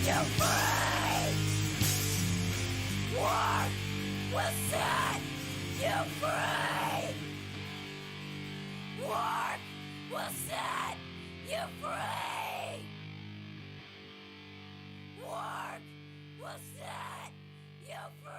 you free. Work will set you free. Work will set you free. Work will set you free.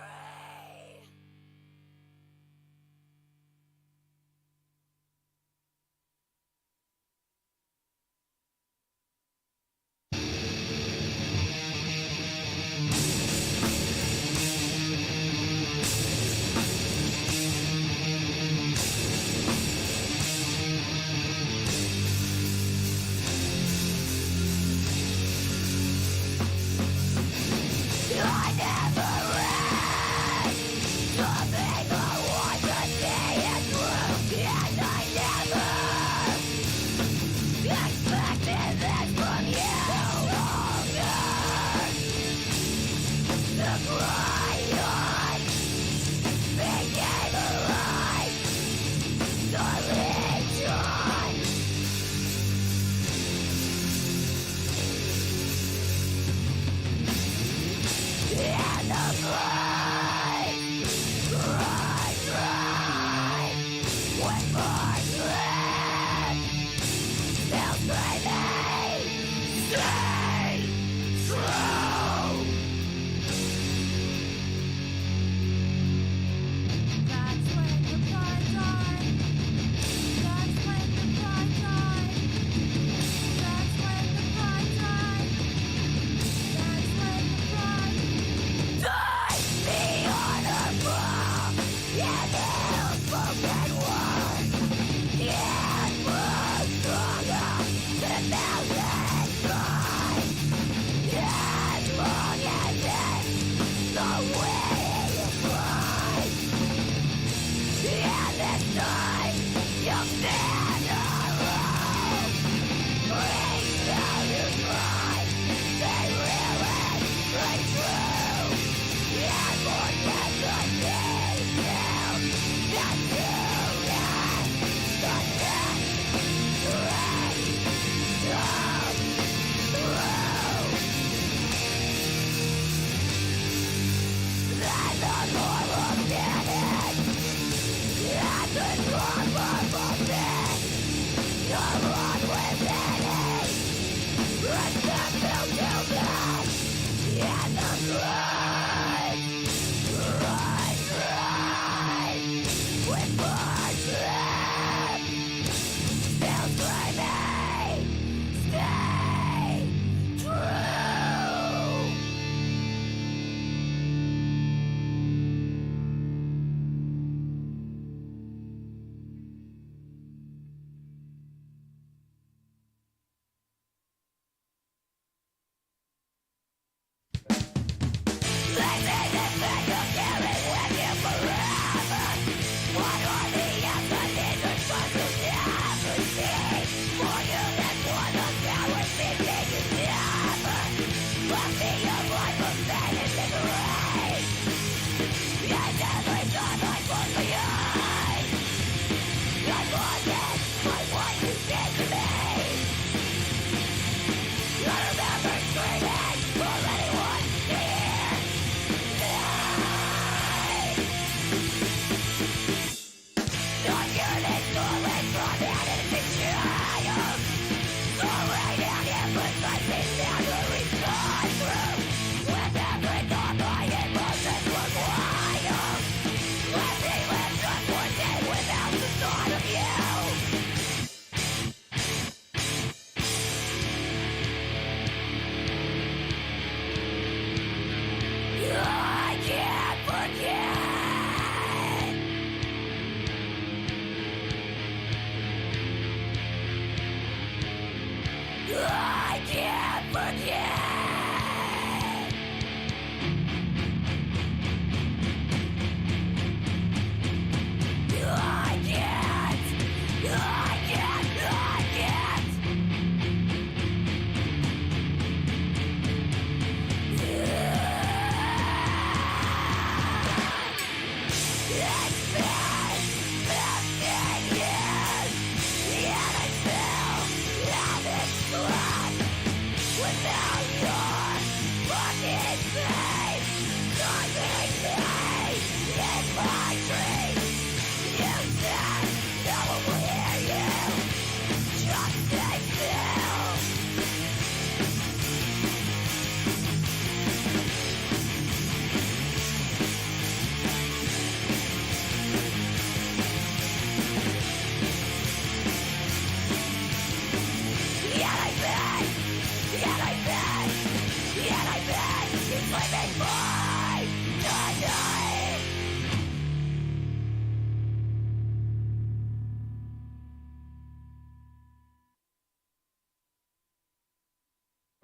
I never read something I want to see it through, and I never expected this from you. Longer the crying became a life, the legion. And the blood runs dry when my lips still screaming, stay true. That's when the pride died. That's when the pride died. That's when the pride died. That's when the pride Die!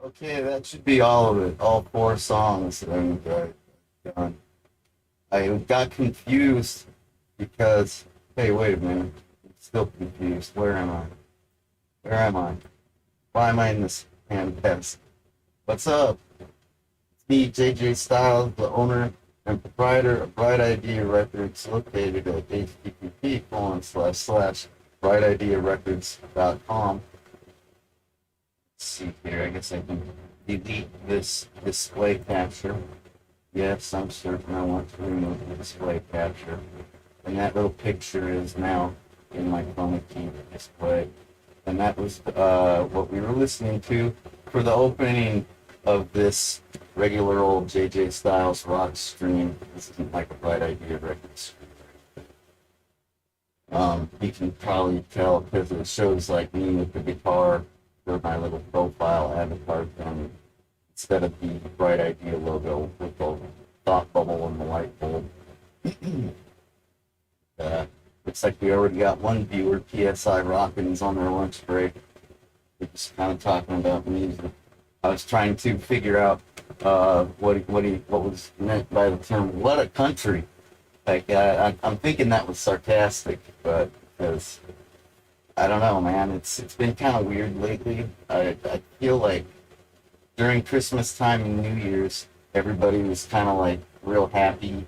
Okay, that should be all of it. All four songs. And done. I got confused because, hey, wait a minute. I'm still confused. Where am I? Where am I? Why am I in this hand test? What's up? It's me, JJ Styles, the owner and proprietor of Bright Idea Records, located at http://brightidearecords.com. Let's see here. I guess I can delete this display capture. Yes, I'm certain I want to remove the display capture. And that little picture is now in my chroma key display. And that was what we were listening to for the opening of this regular old JJ Styles rock stream. This isn't like a Bright Idea Records. You can probably tell because it shows like me with the guitar for my little profile avatar thing instead of the Bright Idea logo with the thought bubble and the light bulb. Looks like we already got one viewer, PSI Rockin', on their lunch break. We're just kind of talking about music. I was trying to figure out what was meant by the term "what a country." Like I'm thinking that was sarcastic, but because I don't know, man, it's been kind of weird lately. I feel like during Christmas time and New Year's, everybody was kind of like real happy,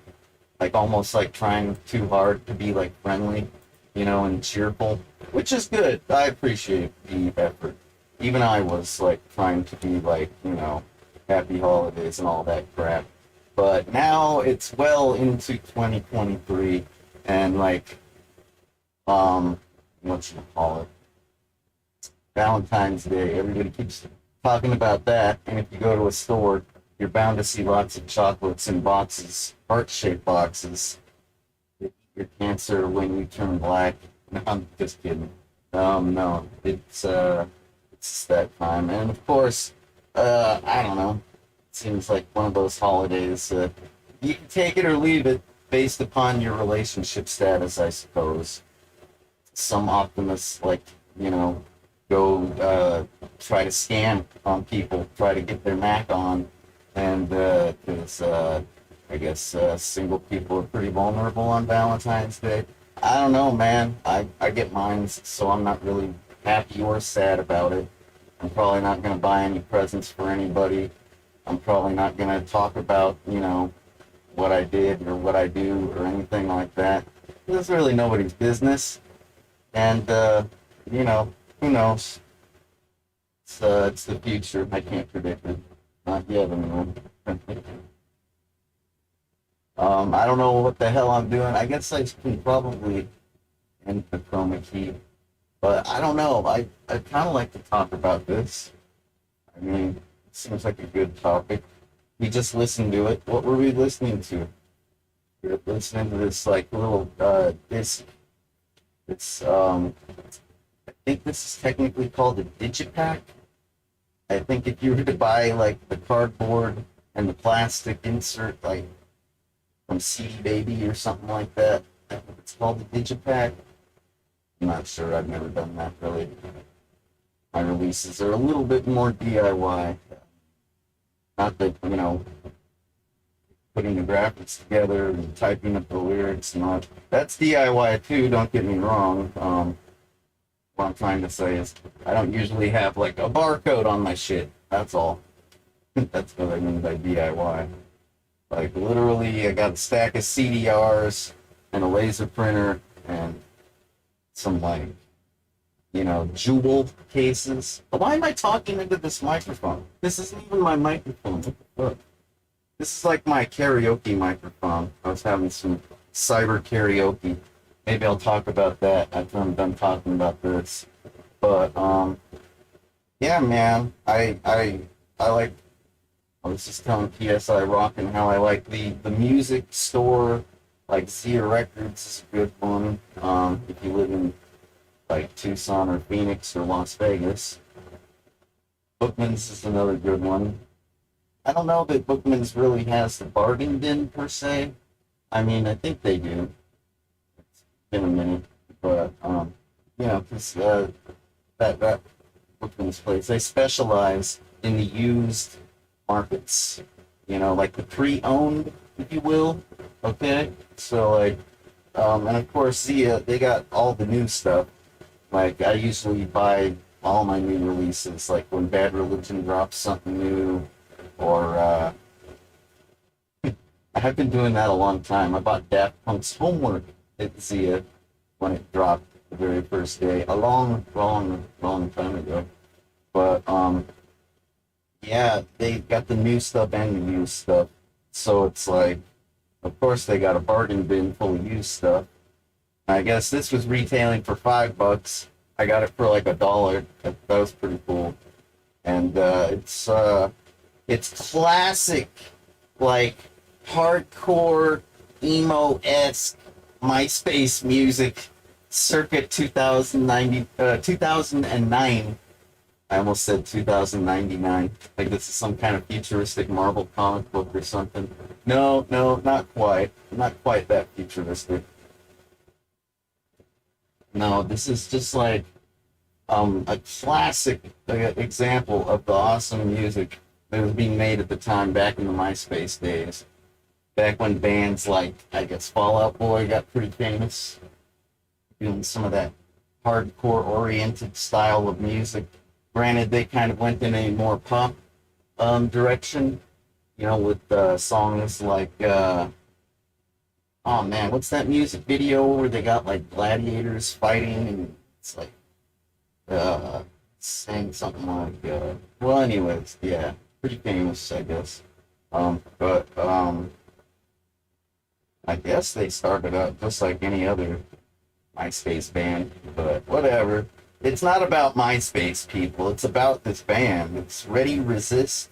like almost like trying too hard to be like friendly, and cheerful, which is good. I appreciate the effort. Even I was like trying to be like, happy holidays and all that crap. But now it's well into 2023 and like, what you call it? Valentine's Day. Everybody keeps talking about that. And if you go to a store, you're bound to see lots of chocolates in boxes, heart-shaped boxes. That eat your cancer when you turn black. No, I'm just kidding. No, it's that time, and of course, I don't know. It seems like one of those holidays. You can take it or leave it based upon your relationship status, I suppose. Some optimists like, go try to scam on people, try to get their Mac on, and because I guess single people are pretty vulnerable on Valentine's Day. I don't know, man. I get mines, so I'm not really happy or sad about it. I'm probably not going to buy any presents for anybody. I'm probably not going to talk about, what I did or what I do or anything like that. It's really nobody's business. And, who knows? It's the future. I can't predict it. Not yet, anyway. I don't know what the hell I'm doing. I guess I can probably end the chroma key. But I don't know. I kind of like to talk about this. I mean, it seems like a good topic. We just listened to it. What were we listening to? We were listening to this like little disc. It's I think this is technically called a digipack. I think if you were to buy like the cardboard and the plastic insert like from CD Baby or something like that, I think it's called a digipack. I'm not sure. I've never done that really. My releases are a little bit more DIY. Not that, putting the graphics together and typing up the lyrics and all. That's DIY too, don't get me wrong. What I'm trying to say is I don't usually have like a barcode on my shit. That's all. That's what I mean by DIY. Like literally I got a stack of CDRs and a laser printer and some like, jewel cases. Why am I talking into this microphone? This isn't even my microphone. What the fuck? This is like my karaoke microphone. I was having some cyber karaoke. Maybe I'll talk about that after I'm done talking about this. But yeah, man, I like. I was just telling PSI Rockin' how I like the music store. Like Zia Records is a good one. If you live in like Tucson or Phoenix or Las Vegas. Bookman's is another good one. I don't know that Bookman's really has the bargain bin per se. I mean, I think they do. It's been a minute, but because that Bookman's place, they specialize in the used markets, you know, like the pre-owned, if you will. Okay, so like, and of course, Zia, they got all the new stuff. Like I usually buy all my new releases, like when Bad Religion drops something new, or I have been doing that a long time. I bought Daft Punk's Homework at Zia when it dropped the very first day, a long, long, long time ago. But yeah, they got the new stuff and the used stuff. So it's like, of course, they got a bargain bin full of used stuff. I guess this was retailing for $5. I got it for like $1. That was pretty cool. And it's classic, like hardcore emo-esque MySpace music circa 2009. I almost said 2099. Like this is some kind of futuristic Marvel comic book or something. No, no, not quite. Not quite that futuristic. No, this is just like a classic example of the awesome music that was being made at the time back in the MySpace days. Back when bands like, I guess, Fall Out Boy got pretty famous, doing some of that hardcore oriented style of music. Granted, they kind of went in a more pop direction, you know, with songs like, oh man, what's that music video where they got like gladiators fighting and it's like, saying something like, well, anyways, yeah, pretty famous, I guess. But I guess they started out just like any other MySpace band, but whatever. It's not about MySpace, people. It's about this band. It's Ready Resist.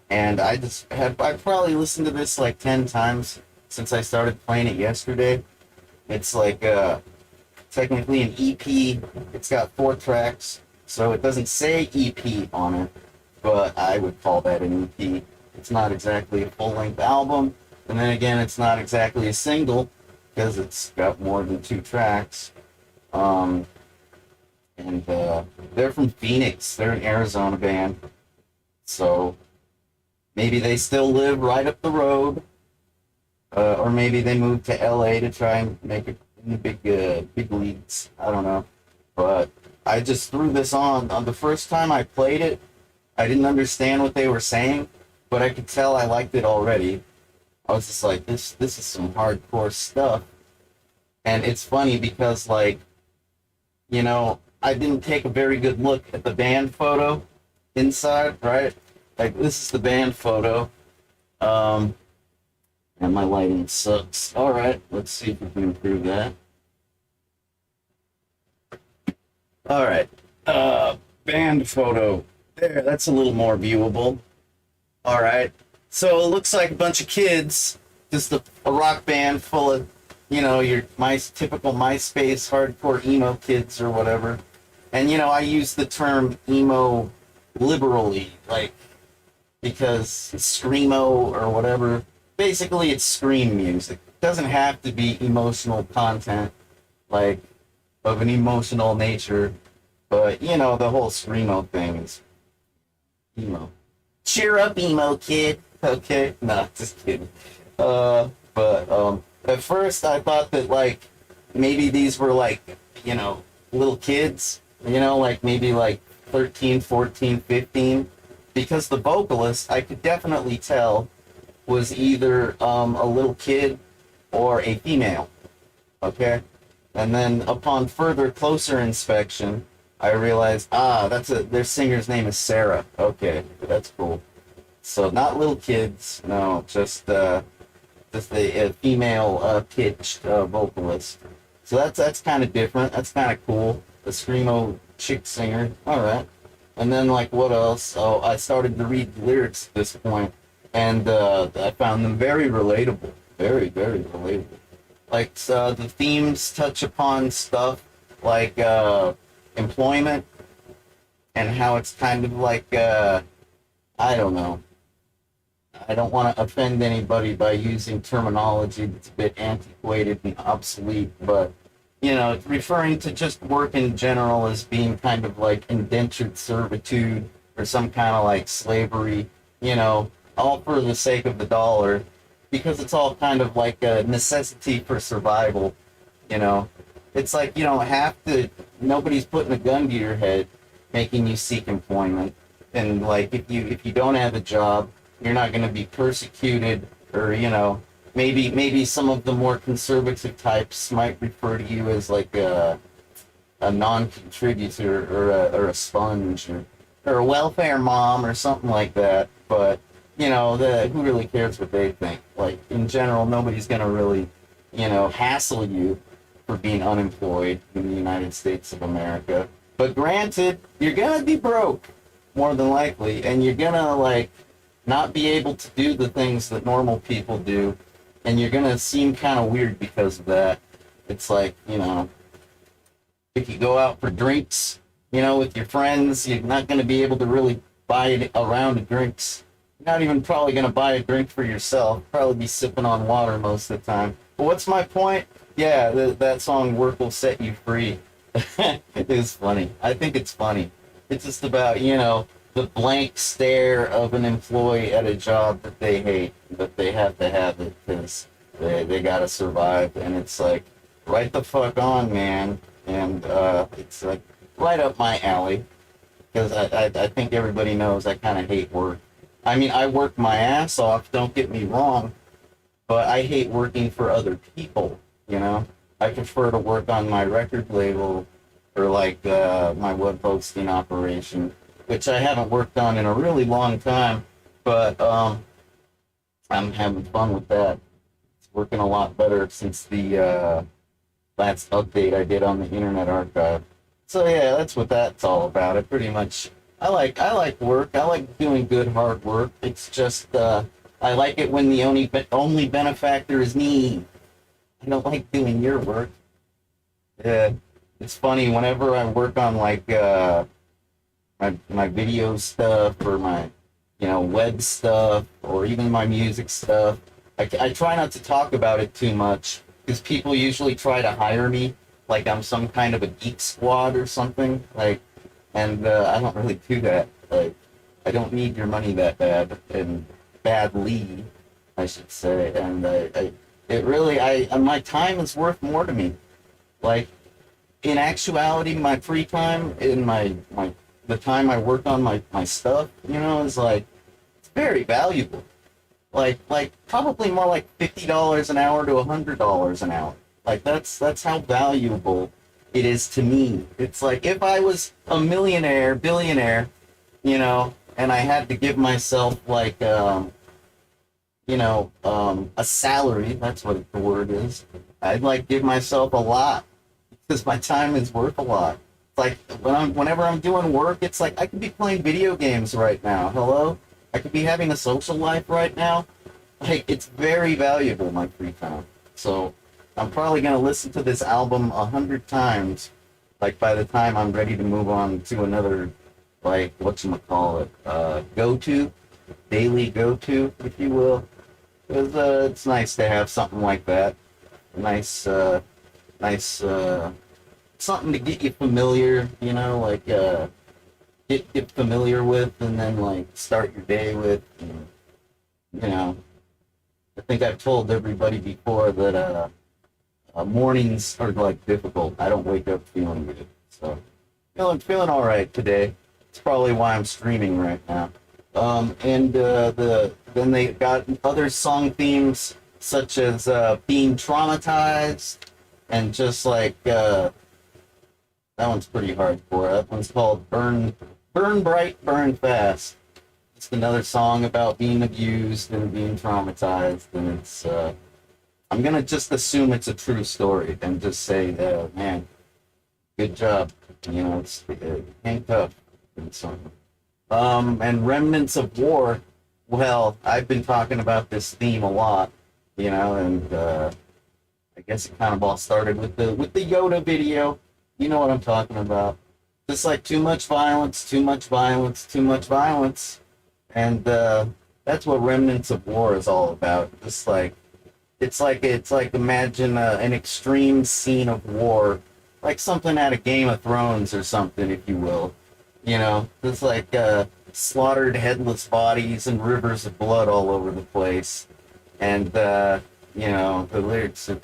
And I probably listened to this like 10 times since I started playing it yesterday. It's like, technically an EP. It's got 4 tracks, so it doesn't say EP on it, but I would call that an EP. It's not exactly a full-length album, and then again, it's not exactly a single, because it's got more than 2 tracks. And they're from Phoenix. They're an Arizona band. So maybe they still live right up the road. Or maybe they moved to LA to try and make it in the big leagues. I don't know. But I just threw this on. The first time I played it, I didn't understand what they were saying, but I could tell I liked it already. I was just like, this is some hardcore stuff. And it's funny because, like, you know, I didn't take a very good look at the band photo inside, right? Like, this is the band photo. And my lighting sucks. All right, let's see if we can improve that. All right, band photo. There, that's a little more viewable. All right, so it looks like a bunch of kids, just a rock band full of, you know, your typical MySpace hardcore emo kids or whatever. And, you know, I use the term emo liberally, like, because it's screamo or whatever. Basically, it's scream music. It doesn't have to be emotional content, like, of an emotional nature. But, you know, the whole screamo thing is emo. Cheer up, emo kid. Okay? Nah, just kidding. At first, I thought that, like, maybe these were, like, you know, little kids, you know, like, maybe, like, 13, 14, 15, because the vocalist, I could definitely tell, was either a little kid or a female, okay? And then upon further, closer inspection, I realized, their singer's name is Sarah. Okay, that's cool. So not little kids, no, just a female pitched vocalist. So that's kind of different. That's kind of cool. The screamo chick singer. All right. And then, like, what else? Oh, I started to read the lyrics at this point, and I found them very relatable. Very, very relatable. Like, the themes touch upon stuff like employment and how it's kind of like, I don't know. I don't want to offend anybody by using terminology that's a bit antiquated and obsolete, but, you know, referring to just work in general as being kind of like indentured servitude or some kind of like slavery, you know, all for the sake of the dollar, because it's all kind of like a necessity for survival, you know. It's like you don't have to, nobody's putting a gun to your head making you seek employment. And like if you don't have a job, you're not going to be persecuted, or you know, maybe some of the more conservative types might refer to you as like a non-contributor, or a sponge, or a welfare mom or something like that. But you know, who really cares what they think? Like in general, nobody's gonna really, you know, hassle you for being unemployed in the United States of America. But granted, you're gonna be broke more than likely, and you're gonna like not be able to do the things that normal people do, and you're gonna seem kind of weird because of that. It's like, you know, if you go out for drinks, you know, with your friends, you're not going to be able to really buy a round of drinks. You're not even probably going to buy a drink for yourself. Probably be sipping on water most of the time. But what's my point? Yeah, that song, Work Will Set You Free. It is funny. I think it's funny. It's just about, you know, the blank stare of an employee at a job that they hate, but they have to have it because they got to survive. And it's like, right the fuck on, man. And it's like right up my alley, because I think everybody knows I kind of hate work. I mean, I work my ass off, don't get me wrong, but I hate working for other people, you know? I prefer to work on my record label, or like my web hosting operation, which I haven't worked on in a really long time, but I'm having fun with that. It's working a lot better since the last update I did on the Internet Archive. So yeah, that's what that's all about. It pretty much, I like work. I like doing good hard work. It's just I like it when the only benefactor is me. I don't like doing your work. Yeah, it's funny whenever I work on like my video stuff, or my, you know, web stuff, or even my music stuff. I try not to talk about it too much, because people usually try to hire me like I'm some kind of a geek squad or something, like, and I don't really do that. Like, I don't need your money that bad, and badly, I should say. And my time is worth more to me. Like, in actuality, my free time, in the time I work on my stuff, you know, is like, it's very valuable. Like probably more like $50 an hour to $100 an hour. Like that's how valuable it is to me. It's like if I was a millionaire, billionaire, you know, and I had to give myself like you know, a salary, that's what the word is. I'd like give myself a lot, because my time is worth a lot. It's like whenever I'm doing work, it's like I could be playing video games right now. Hello? I could be having a social life right now. Like, it's very valuable, my free time. So I'm probably going to listen to this album 100 times, like, by the time I'm ready to move on to another, like, whatchamacallit, daily go-to, if you will. Because it's nice to have something like that. Nice, something to get you familiar, you know, like, get familiar with, and then like start your day with. And, you know, I think I've told everybody before that mornings are like difficult. I don't wake up feeling good, so feeling all right today. It's probably why I'm streaming right now. And then they got other song themes such as being traumatized, and just like that one's pretty hardcore. That one's called Burn Bright, Burn Fast. It's another song about being abused and being traumatized, and it's I'm gonna just assume it's a true story and just say, man, good job. You know, it's ain't tough. And Remnants of War. Well, I've been talking about this theme a lot, you know, and I guess it kind of all started with the Yoda video. You know what I'm talking about. Just like too much violence, too much violence, too much violence. And that's what Remnants of War is all about. Just like, it's like imagine an extreme scene of war, like something out of Game of Thrones or something, if you will. You know, it's like slaughtered headless bodies and rivers of blood all over the place. And, you know, the lyrics are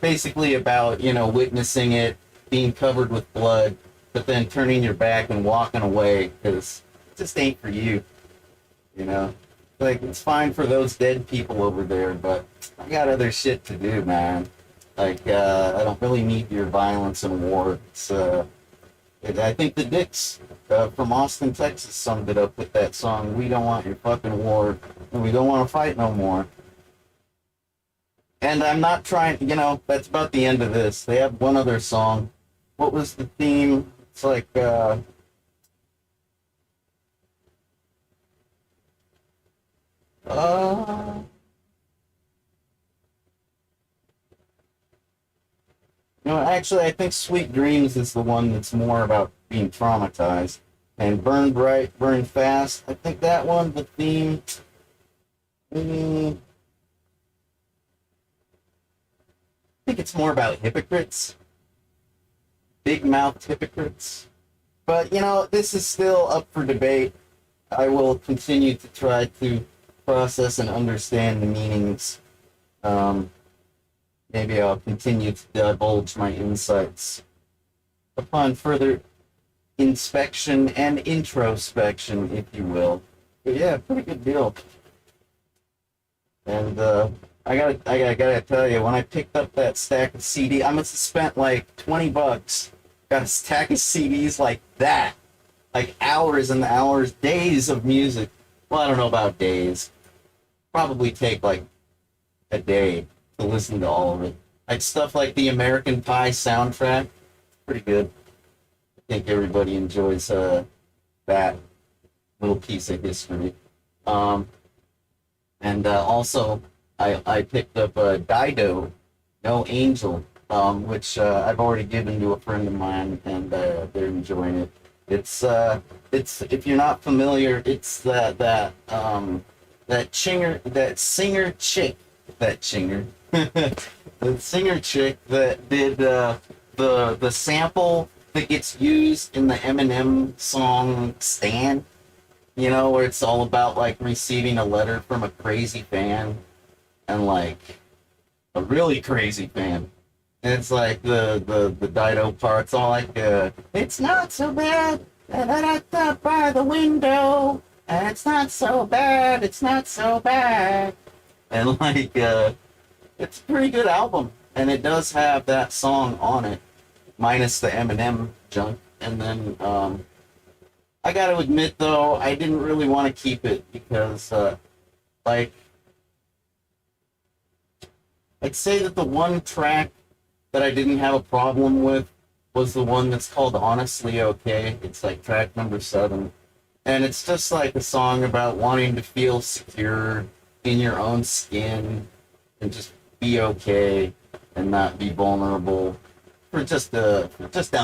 basically about, you know, witnessing it, being covered with blood, but then turning your back and walking away because it just ain't for you, you know? Like, it's fine for those dead people over there, but I got other shit to do, man. Like, I don't really need your violence and war. I think the Dicks from Austin, Texas summed it up with that song, "We don't want your fucking war, and we don't want to fight no more." And I'm not trying, you know, that's about the end of this. They have one other song. What was the theme? It's like, no, actually, I think Sweet Dreams is the one that's more about being traumatized. And Burn Bright, Burn Fast, I think that one, the theme, I think it's more about hypocrites. Big-mouthed hypocrites. But, you know, this is still up for debate. I will continue to try to process and understand the meanings. Maybe I'll continue to divulge my insights upon further inspection and introspection, if you will. But yeah, pretty good deal. And I gotta tell you, when I picked up that stack of CD, I must have spent like $20. Got a stack of CDs like that, like hours and hours, days of music. Well, I don't know about days. Probably take like a day to listen to all of it. Like stuff like the American Pie soundtrack, pretty good. I think everybody enjoys that little piece of history. And also, I picked up Dido, No Angel, which I've already given to a friend of mine, and they're enjoying it. It's if you're not familiar, it's that singer chick that did the sample that gets used in the Eminem song "Stan." You know, where it's all about like receiving a letter from a crazy fan, and like a really crazy fan. And it's like the Dido part's all like, it's not so bad that I thought by the window, and it's not so bad, it's not so bad. And like, it's a pretty good album, and it does have that song on it, minus the Eminem junk. And then, I gotta admit though, I didn't really want to keep it because, like, I'd say that the one track that I didn't have a problem with was the one that's called Honestly Okay. It's like track number 7. And it's just like a song about wanting to feel secure in your own skin and just be okay and not be vulnerable for just a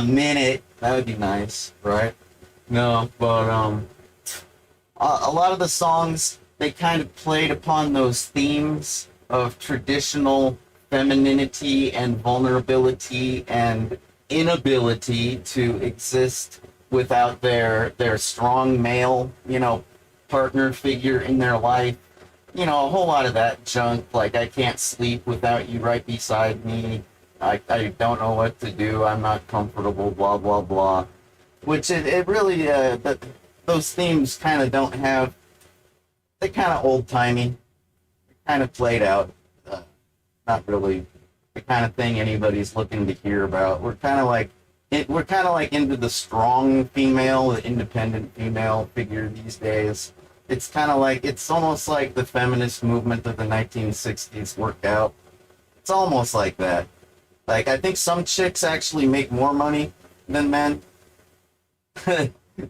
minute. That would be nice, right? No, but a lot of the songs, they kind of played upon those themes of traditional femininity and vulnerability and inability to exist without their strong male, you know, partner figure in their life. You know, a whole lot of that junk, like I can't sleep without you right beside me. I don't know what to do. I'm not comfortable, blah, blah, blah. Which it really, those themes kind of don't have, they're kind of old-timey, kind of played out, not really the kind of thing anybody's looking to hear about. We're kind of like into the strong female, the independent female figure these days. It's kind of like, it's almost like the feminist movement of the 1960s worked out. It's almost like that. Like, I think some chicks actually make more money than men.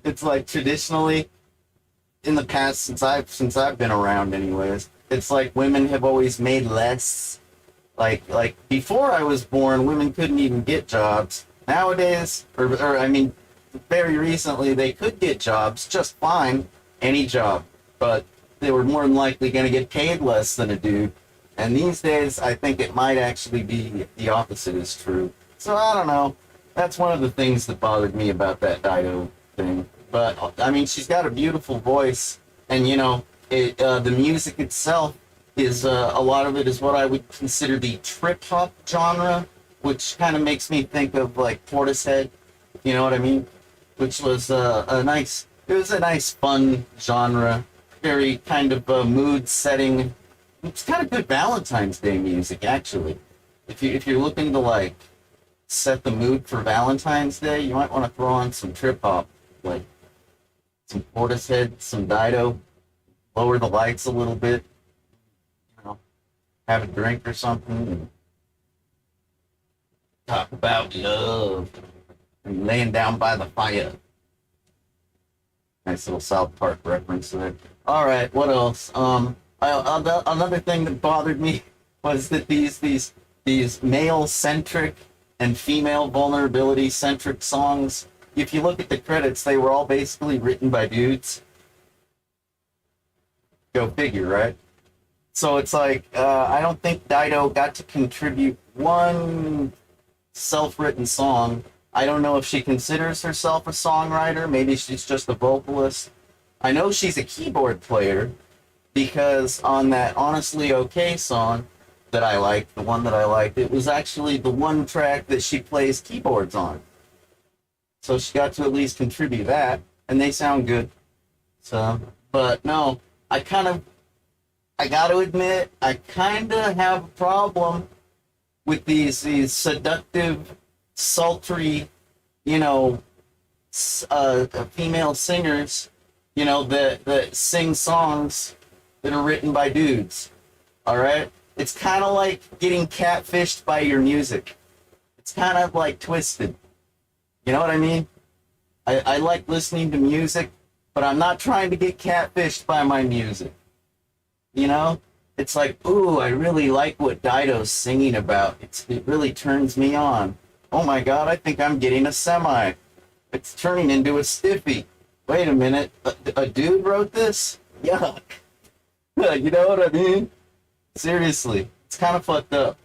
It's like traditionally in the past, since I've been around anyways, it's like women have always made less. Like before I was born, women couldn't even get jobs. Nowadays, or I mean, very recently, they could get jobs just fine, any job, but they were more than likely going to get paid less than a dude. And these days, I think it might actually be the opposite is true. So I don't know. That's one of the things that bothered me about that Dido thing. But I mean, she's got a beautiful voice, and the music itself is a lot of it is what I would consider the trip hop genre, which kind of makes me think of like Portishead. You know what I mean? Which was it was a nice, fun genre, very kind of mood setting. It's kind of good Valentine's Day music, actually. If you're looking to like set the mood for Valentine's Day, you might want to throw on some trip hop, like some Portishead, some Dido, lower the lights a little bit, have a drink or something, and talk about love and laying down by the fire. Nice little South Park reference there. All right, what else? Another thing that bothered me was that these male-centric and female vulnerability-centric songs, if you look at the credits, they were all basically written by dudes. Go figure, right? So it's like, I don't think Dido got to contribute one self-written song. I don't know if she considers herself a songwriter. Maybe she's just a vocalist. I know she's a keyboard player because on that Honestly Okay song that I liked, the one that I liked, it was actually the one track that she plays keyboards on. So she got to at least contribute that, and they sound good. So, but no, I got to admit, I kind of have a problem with these seductive, sultry, female singers, that sing songs that are written by dudes. All right? It's kind of like getting catfished by your music. It's kind of like twisted. You know what I mean? I like listening to music, but I'm not trying to get catfished by my music. It's like, ooh, I really like what Dido's singing about. It really turns me on. Oh my God, I think I'm getting a semi. It's turning into a stiffy. Wait a minute, a dude wrote this? Yuck. You know what I mean? Seriously, it's kind of fucked up.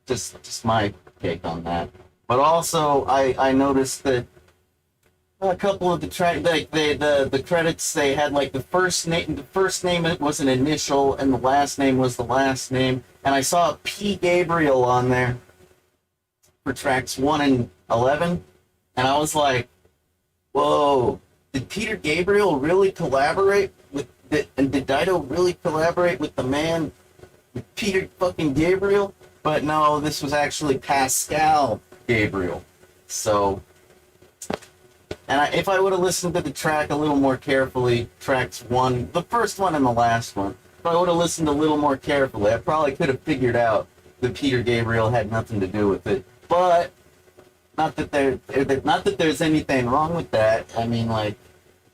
Just my take on that. But also, I noticed that a couple of the track, like the credits, they had like the first name was an initial, and the last name was the last name, and I saw P. Gabriel on there for tracks 1 and 11, and I was like, whoa, did Peter Gabriel really collaborate with and did Dido really collaborate with the man Peter fucking Gabriel? But no, this was actually Pascal Gabriel. So, and if I would have listened to the track a little more carefully, tracks 1, the first one and the last one, if I would have listened a little more carefully, I probably could have figured out that Peter Gabriel had nothing to do with it. But not that there's anything wrong with that. I mean, like,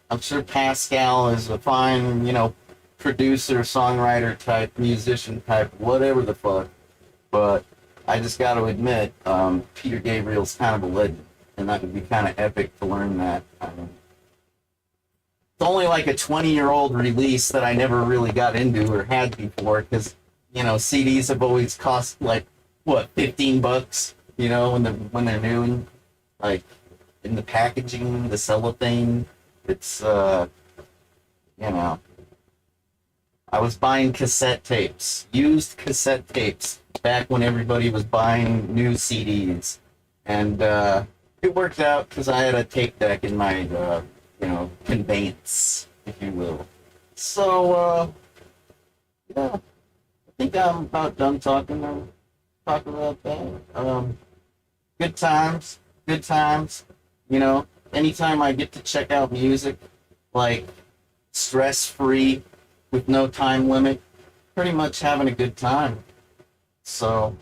I'm sure Pascal is a fine, producer, songwriter type, musician type, whatever the fuck. But I just got to admit, Peter Gabriel's kind of a legend, and that would be kind of epic to learn that. It's only like a 20-year-old release that I never really got into or had before, because CDs have always cost like what, $15, when they're new, like in the packaging, the cellophane. It's I was buying cassette tapes, used cassette tapes, back when everybody was buying new CDs, and it worked out because I had a tape deck in my conveyance, if you will. So yeah, I think I'm about done talking about that. Good times. Anytime I get to check out music, like stress-free, with no time limit, pretty much having a good time. So,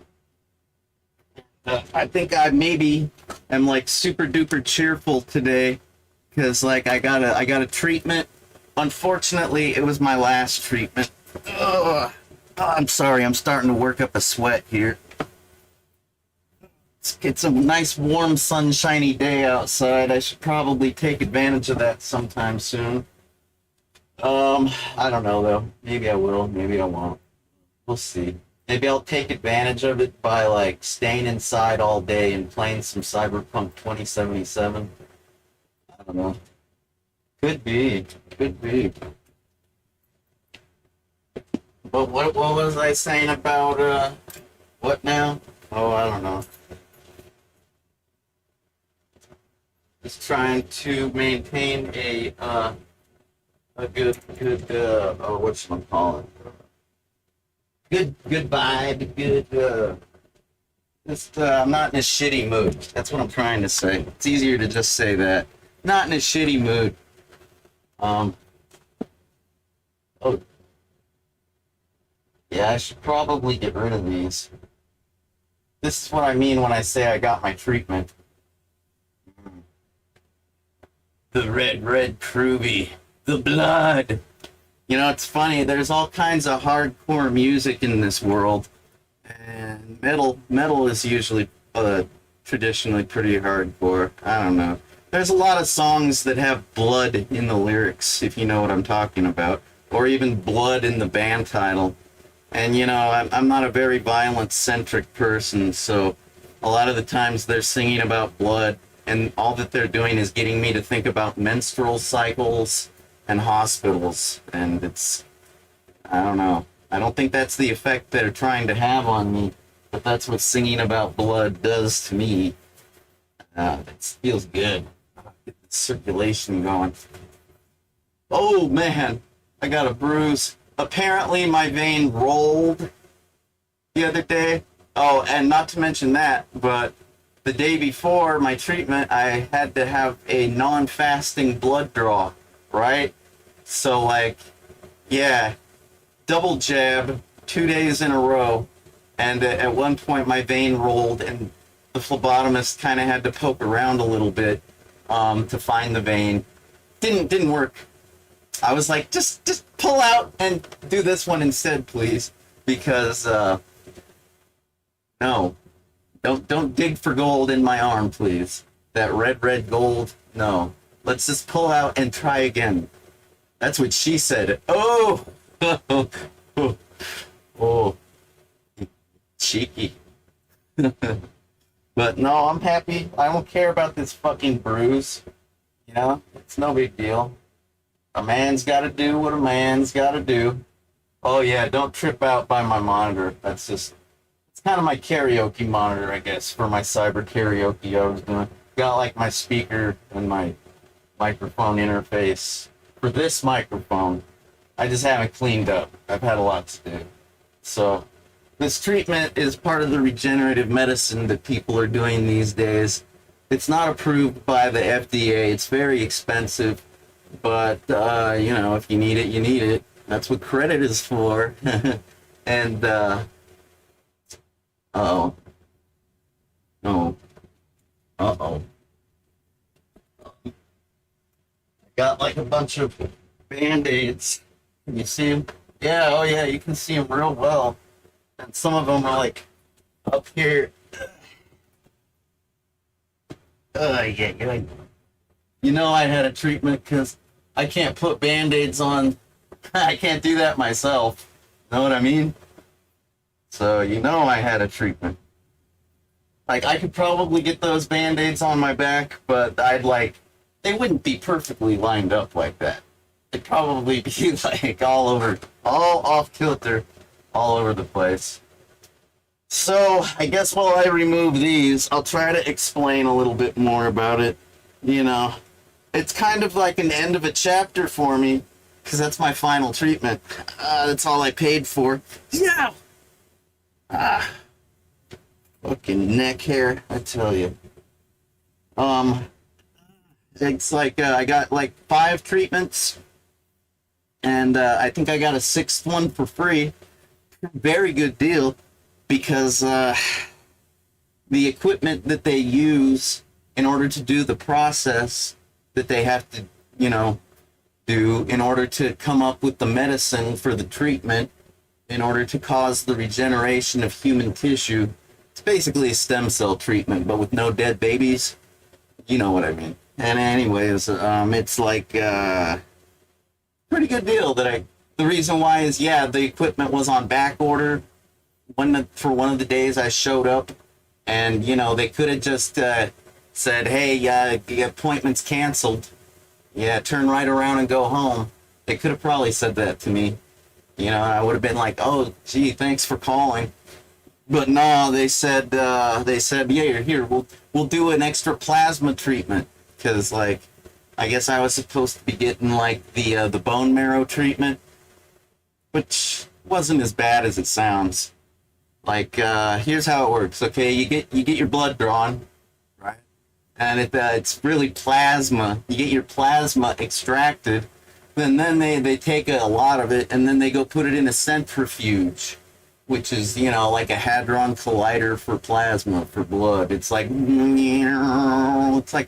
I think I maybe am like super duper cheerful today, because like I got a treatment. Unfortunately, it was my last treatment. Ugh. I'm sorry, I'm starting to work up a sweat here. It's a nice, warm, sunshiny day outside. I should probably take advantage of that sometime soon. I don't know, though. Maybe I will, maybe I won't. We'll see. Maybe I'll take advantage of it by, like, staying inside all day and playing some Cyberpunk 2077. don't know. Could be. Could be. But what was I saying about what now? Oh, I don't know. Just trying to maintain a good oh, whatchamacallit? Good vibe, good just I'm not in a shitty mood. That's what I'm trying to say. It's easier to just say that. Not in a shitty mood. Oh yeah, I should probably get rid of these. This is what I mean when I say I got my treatment. The red Kruby. The blood. You know, it's funny, there's all kinds of hardcore music in this world. And metal is usually traditionally pretty hardcore. I don't know. There's a lot of songs that have blood in the lyrics, if you know what I'm talking about. Or even blood in the band title. And, you know, I'm not a very violence-centric person, so a lot of the times they're singing about blood, and all that they're doing is getting me to think about menstrual cycles and hospitals. And it's, I don't know. I don't think that's the effect they're trying to have on me, but that's what singing about blood does to me. It feels good. Get the circulation going. Oh, man. I got a bruise. Apparently my vein rolled the other day. Oh, and not to mention that, but the day before my treatment, I had to have a non-fasting blood draw, right? So, like, yeah, double jab, 2 days in a row, and at one point my vein rolled, and the phlebotomist kind of had to poke around a little bit to find the vein. Didn't work. I was like, just pull out and do this one instead, please, because no, don't dig for gold in my arm, please. That red gold, no. Let's just pull out and try again. That's what she said. Oh, oh, cheeky. But no, I'm happy. I don't care about this fucking bruise. You know, it's no big deal. A man's got to do what a man's got to do. Oh yeah, don't trip out by my monitor. That's just, it's kind of my karaoke monitor, I guess, for my cyber karaoke I was doing. Got like my speaker and my microphone interface. For this microphone, I just haven't cleaned up. I've had a lot to do. So this treatment is part of the regenerative medicine that people are doing these days. It's not approved by the FDA. It's very expensive. But, you know, if you need it, you need it. That's what credit is for. And, uh-oh. No. Uh-oh. Got, like, a bunch of Band-Aids. Can you see them? Yeah, oh yeah, you can see them real well. And some of them are, like, up here. Yeah. You know I had a treatment because I can't put Band-Aids on. I can't do that myself. Know what I mean? So you know I had a treatment. Like, I could probably get those Band-Aids on my back, but they wouldn't be perfectly lined up like that. They'd probably be, like, all off kilter, all over the place. So, I guess while I remove these, I'll try to explain a little bit more about it. You know, it's kind of like an end of a chapter for me, because that's my final treatment. That's all I paid for. Yeah! Fucking neck hair, I tell you. It's like, I got like 5 treatments, and I think I got a 6th one for free. Very good deal, because the equipment that they use in order to do the process that they have to, you know, do in order to come up with the medicine for the treatment, in order to cause the regeneration of human tissue. It's basically a stem cell treatment, but with no dead babies. You know what I mean. And anyways, it's like pretty good deal that the reason why is, yeah, the equipment was on back order for one of the days I showed up, and, you know, they could have just said, hey, the appointment's canceled, Yeah, turn right around and go home. They could have probably said that to me. You know, I would have been like, oh, gee, thanks for calling. But no, they said, yeah, you're here. We'll do an extra plasma treatment because, like, I guess I was supposed to be getting like the bone marrow treatment, which wasn't as bad as it sounds. Like, here's how it works. Okay, you get your blood drawn, right? And it's really plasma. You get your plasma extracted, then they take a lot of it and then they go put it in a centrifuge, which is, you know, like a hadron collider for plasma, for blood. It's like a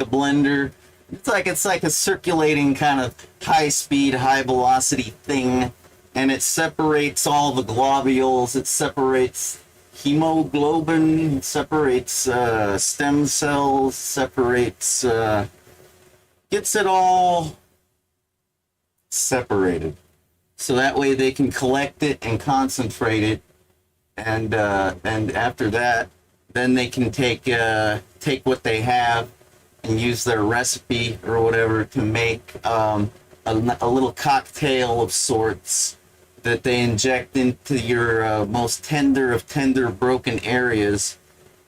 blender. It's like a circulating kind of high speed, high velocity thing, and it separates all the globules. It separates hemoglobin, it separates stem cells, separates gets it all separated, so that way they can collect it and concentrate it, and after that, then they can take what they have and use their recipe or whatever to make a little cocktail of sorts that they inject into your most tender of tender broken areas.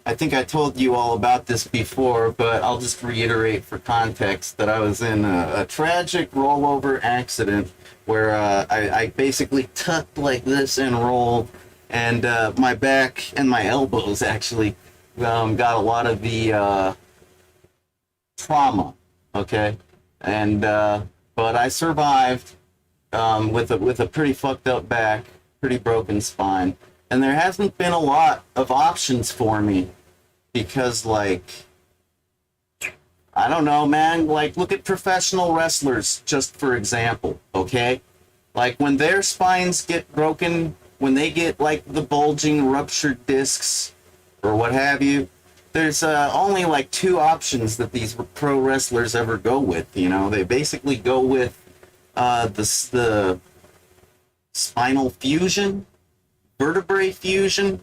I think I told you all about this before, but I'll just reiterate for context that I was in a tragic rollover accident where I basically tucked like this and rolled, and my back and my elbows actually got a lot of the trauma, okay? And but I survived with a pretty fucked up back, pretty broken spine, and there hasn't been a lot of options for me because, like, I don't know, man, like, look at professional wrestlers, just for example, okay? Like, when their spines get broken, when they get, like, the bulging ruptured discs or what have you, there's only, like, two options that these pro wrestlers ever go with, you know? They basically go with the spinal fusion, vertebrae fusion.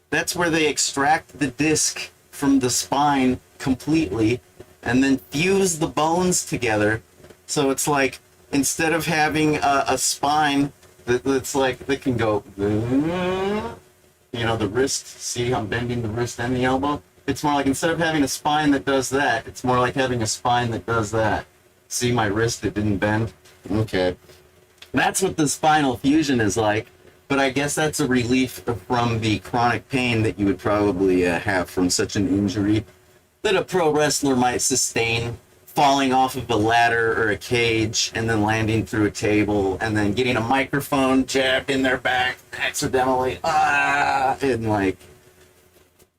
That's where they extract the disc from the spine completely and then fuse the bones together. So it's like, instead of having a spine that's like, that can go, you know, the wrist, see I'm bending the wrist and the elbow? It's more like, instead of having a spine that does that, it's more like having a spine that does that. See my wrist, it didn't bend? Okay. That's what the spinal fusion is like, but I guess that's a relief from the chronic pain that you would probably have from such an injury that a pro wrestler might sustain, falling off of a ladder or a cage and then landing through a table and then getting a microphone jabbed in their back accidentally, and like,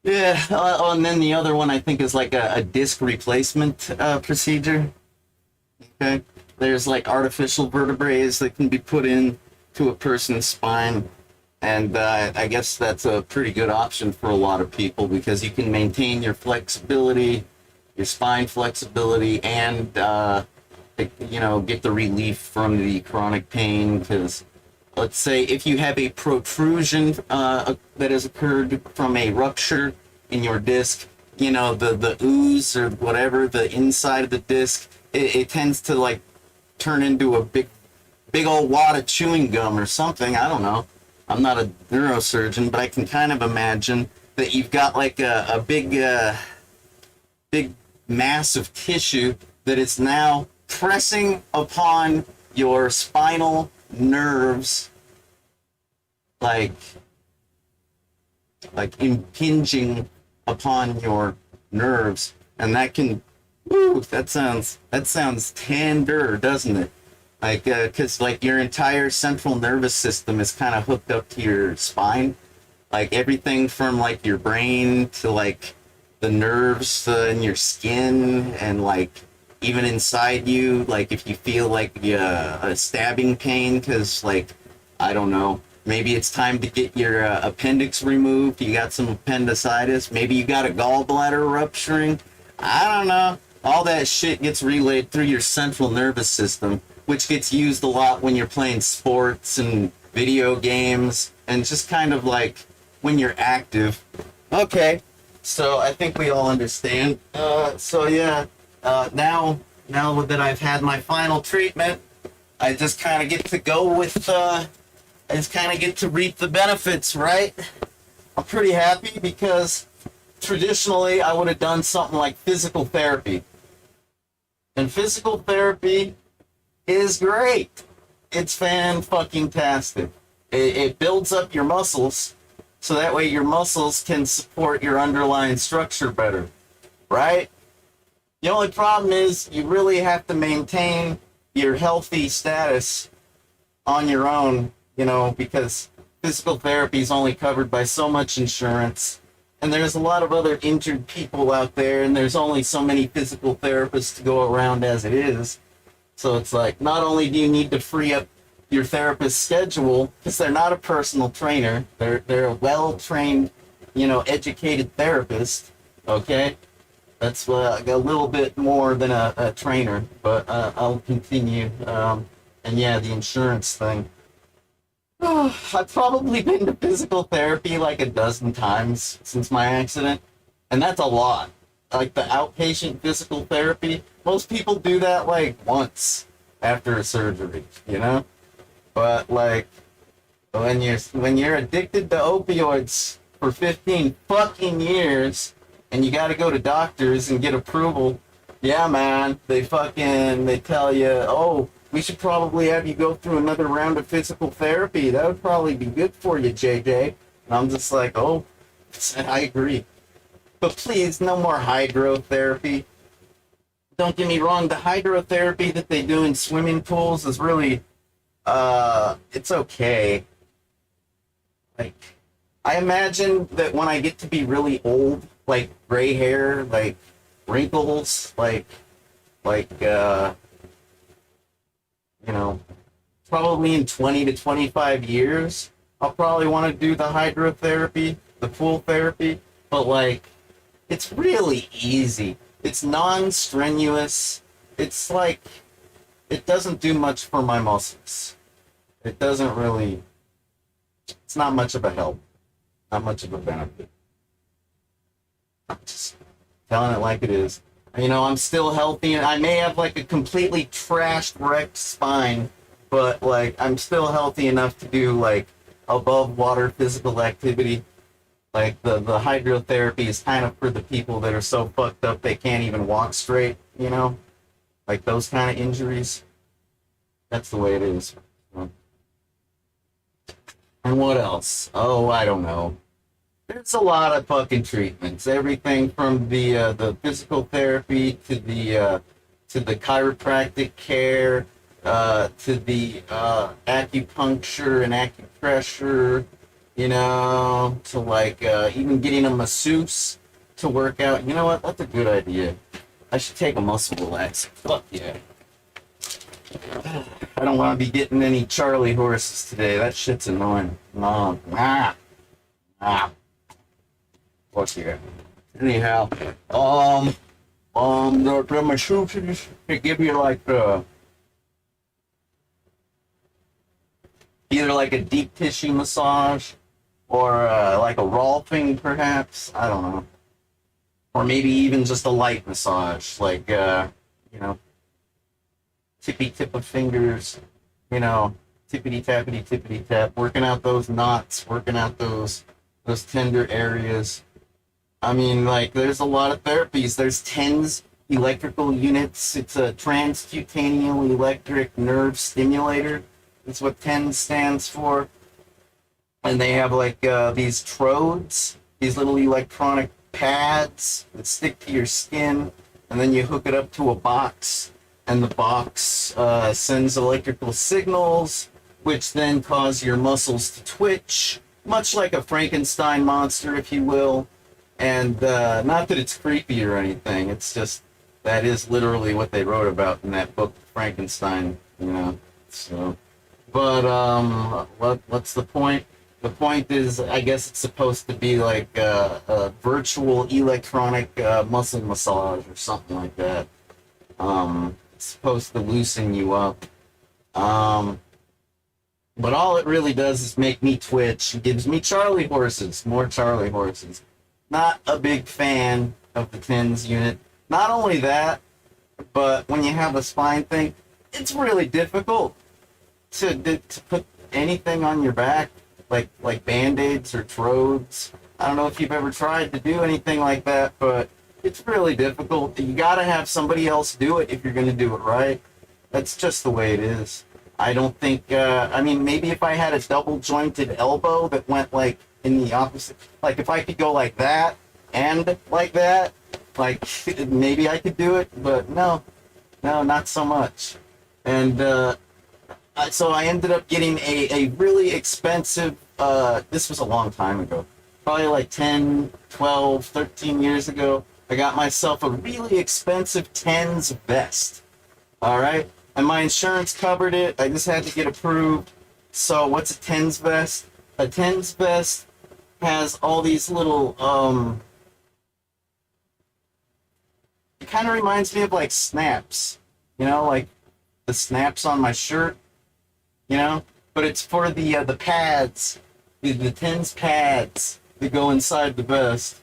yeah. Oh, and then the other one I think is like a disc replacement procedure. Okay. There's like artificial vertebrae that can be put in to a person's spine, and I guess that's a pretty good option for a lot of people because you can maintain your flexibility, your spine flexibility, and you know, get the relief from the chronic pain. Because let's say if you have a protrusion that has occurred from a rupture in your disc, you know, the ooze or whatever, the inside of the disc, it tends to like turn into a big old wad of chewing gum or something. I don't know. I'm not a neurosurgeon, but I can kind of imagine that you've got like a big mass of tissue that is now pressing upon your spinal nerves, like impinging upon your nerves, and that can, woo, that sounds tender, doesn't it? Like, because like your entire central nervous system is kind of hooked up to your spine, like everything from like your brain to like the nerves in your skin, and like even inside you, like if you feel like a stabbing pain because, like, I don't know, maybe it's time to get your appendix removed, you got some appendicitis, maybe you got a gallbladder rupturing, I don't know. All that shit gets relayed through your central nervous system, which gets used a lot when you're playing sports and video games and just kind of like when you're active. Okay, so I think we all understand. So yeah, now now that I've had my final treatment, I just kind of get to go with, I just kind of get to reap the benefits, right? I'm pretty happy because traditionally I would have done something like physical therapy. And physical therapy is great. It's fan-fucking-tastic. It builds up your muscles so that way your muscles can support your underlying structure better, right? The only problem is you really have to maintain your healthy status on your own, you know, because physical therapy is only covered by so much insurance. And there's a lot of other injured people out there, and there's only so many physical therapists to go around as it is. So it's like, not only do you need to free up your therapist's schedule, because they're not a personal trainer, they're a well-trained, you know, educated therapist, okay? That's a little bit more than a trainer, but I'll continue. And yeah, the insurance thing. I've probably been to physical therapy like a dozen times since my accident, and that's a lot. Like the outpatient physical therapy, most people do that like once after a surgery, you know? But like when you're addicted to opioids for 15 fucking years and you got to go to doctors and get approval, yeah, man, they tell you, oh, we should probably have you go through another round of physical therapy. That would probably be good for you, JJ. And I'm just like, oh, I agree. But please, no more hydrotherapy. Don't get me wrong, the hydrotherapy that they do in swimming pools is really, it's okay. Like, I imagine that when I get to be really old, like gray hair, like wrinkles, you know, probably in 20 to 25 years, I'll probably want to do the hydrotherapy, the pool therapy, but like, it's really easy. It's non-strenuous. It's like, it doesn't do much for my muscles. It doesn't really, it's not much of a help, not much of a benefit. I'm just telling it like it is. You know, I'm still healthy, and I may have like a completely trashed, wrecked spine, but like I'm still healthy enough to do like above water physical activity. Like the hydrotherapy is kind of for the people that are so fucked up they can't even walk straight, you know? Like those kind of injuries. That's the way it is. And what else? Oh, I don't know. There's a lot of fucking treatments. Everything from the physical therapy to the chiropractic care, to the acupuncture and acupressure, you know, to like even getting a masseuse to work out. You know what? That's a good idea. I should take a muscle relaxer. Fuck yeah. I don't want to be getting any Charlie horses today. That shit's annoying. No. Fuck yeah. Anyhow, the masseuses, they give you like either like a deep tissue massage or like a Rolfing perhaps. I don't know. Or maybe even just a light massage, like you know, tippy tip of fingers, you know, tippity tappity tap, working out those knots, working out those tender areas. I mean, like, there's a lot of therapies. There's TENS electrical units. It's a transcutaneous electric nerve stimulator. That's what TENS stands for. And they have, like, these trodes, these little electronic pads that stick to your skin, and then you hook it up to a box, and the box sends electrical signals, which then cause your muscles to twitch, much like a Frankenstein monster, if you will. And not that it's creepy or anything, it's just that is literally what they wrote about in that book, Frankenstein, you know. So, but what's the point? The point is, I guess it's supposed to be like a virtual electronic muscle massage or something like that. It's supposed to loosen you up. But all it really does is make me twitch. It gives me Charlie horses, more Charlie horses. Not a big fan of the TENS unit. Not only that, But when you have a spine thing, it's really difficult to put anything on your back, like Band-Aids or Trodes. I don't know if you've ever tried to do anything like that, but it's really difficult. You gotta have somebody else do it if you're gonna do it right. That's just the way it is. I don't think, I mean, maybe if I had a double jointed elbow that went like in the opposite, like if I could go like that and like that, like maybe I could do it, but no, not so much. And so I ended up getting a really expensive, this was a long time ago, probably like 10, 12, 13 years ago. I got myself a really expensive TENS vest. All right. And my insurance covered it. I just had to get approved. So what's a TENS vest? A TENS vest has all these little, it kind of reminds me of like snaps, you know, like the snaps on my shirt, you know, but it's for the pads, the TENS pads that go inside the vest.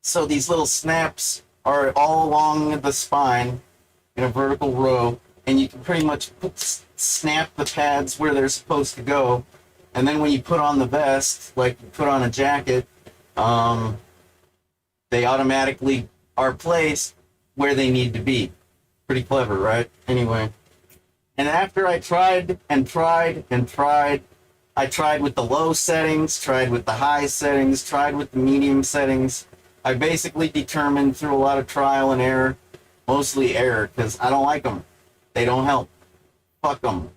So these little snaps are all along the spine in a vertical row, and you can pretty much snap the pads where they're supposed to go. And then when you put on the vest, like you put on a jacket, they automatically are placed where they need to be. Pretty clever, right? Anyway. And after I tried and tried and tried, I tried with the low settings, tried with the high settings, tried with the medium settings. I basically determined through a lot of trial and error, mostly error, because I don't like them. They don't help. Fuck them.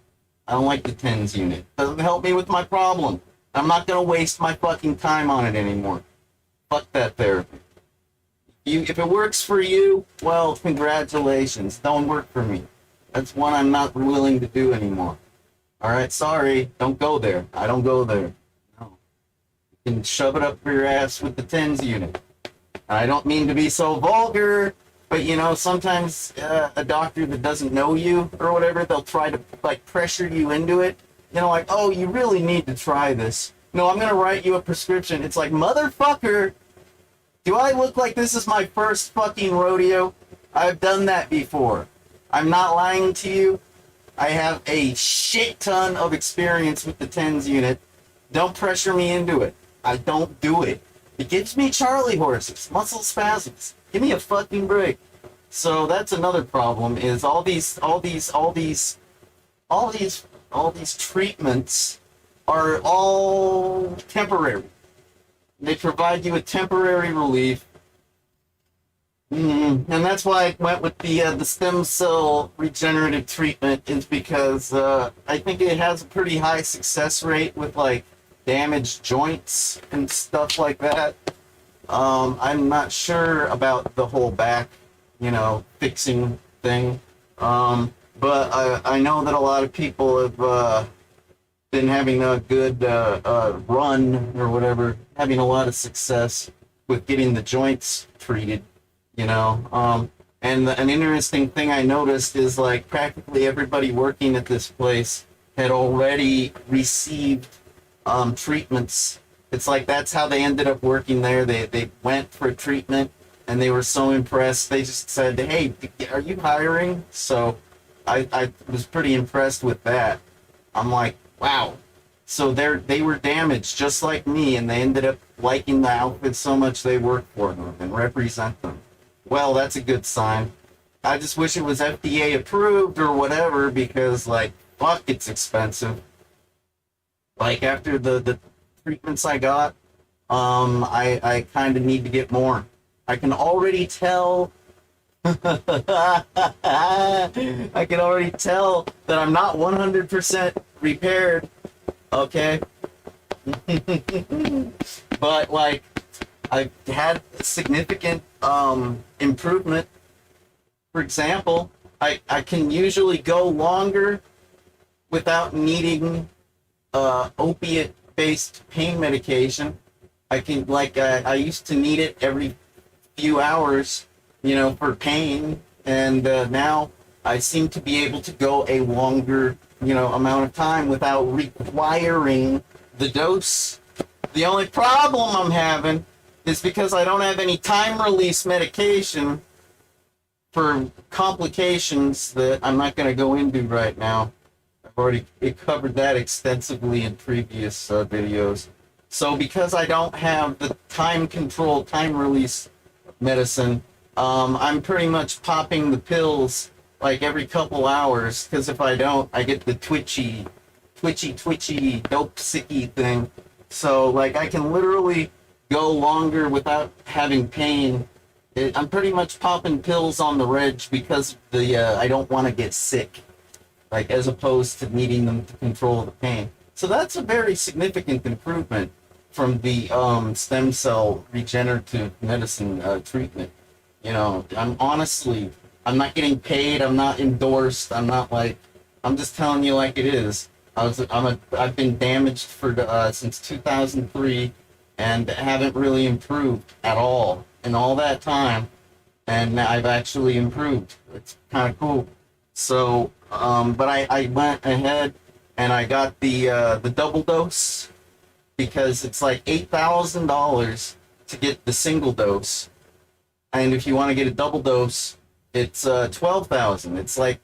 I don't like the TENS unit. Doesn't help me with my problem. I'm not going to waste my fucking time on it anymore. Fuck that therapy. If it works for you, well, congratulations. Don't work for me. That's one I'm not willing to do anymore. All right, sorry. Don't go there. I don't go there. No. You can shove it up your ass with the TENS unit. I don't mean to be so vulgar, but you know, sometimes a doctor that doesn't know you or whatever, they'll try to like pressure you into it. You know, like, oh, you really need to try this. No, I'm going to write you a prescription. It's like, motherfucker, do I look like this is my first fucking rodeo? I've done that before. I'm not lying to you. I have a shit ton of experience with the TENS unit. Don't pressure me into it. I don't do it. It gives me Charlie horses, muscle spasms. Give me a fucking break. So that's another problem. Is all these treatments are all temporary. They provide you with temporary relief, and that's why I went with the stem cell regenerative treatment. Is because I think it has a pretty high success rate with like damaged joints and stuff like that. I'm not sure about the whole back, you know, fixing thing. But I know that a lot of people have been having a good run or whatever, having a lot of success with getting the joints treated, you know. And an interesting thing I noticed is like practically everybody working at this place had already received treatments. It's like that's how they ended up working there. They went for a treatment and they were so impressed. They just said, hey, are you hiring? So I was pretty impressed with that. I'm like, wow. So they were damaged just like me, and they ended up liking the outfit so much they work for them and represent them. Well, that's a good sign. I just wish it was FDA approved or whatever, because like, fuck, it's expensive. Like after the treatments I got, I kind of need to get more. I can already tell. I can already tell that I'm not 100% repaired. Okay. But like, I've had significant improvement. For example, I can usually go longer without needing opiate-based pain medication. I can, like, I used to need it every few hours, you know, for pain, and now I seem to be able to go a longer, you know, amount of time without requiring the dose. The only problem I'm having is because I don't have any time-release medication. for complications that I'm not going to go into right now. I've already covered that extensively in previous videos. So because I don't have the time control, time release medicine, I'm pretty much popping the pills like every couple hours, because if I don't, I get the twitchy, dope sicky thing. So like I can literally go longer without having pain. I'm pretty much popping pills on the reg because the I don't want to get sick, like as opposed to needing them to control the pain. So that's a very significant improvement from the stem cell regenerative medicine treatment. You know, I'm not getting paid. I'm not endorsed. I'm not like, I'm just telling you like it is. I've been damaged for since 2003, and haven't really improved at all in all that time. And I've actually improved. It's kind of cool. So, but I went ahead and I got the double dose, because it's like $8,000 to get the single dose, and if you want to get a double dose, it's $12,000. It's like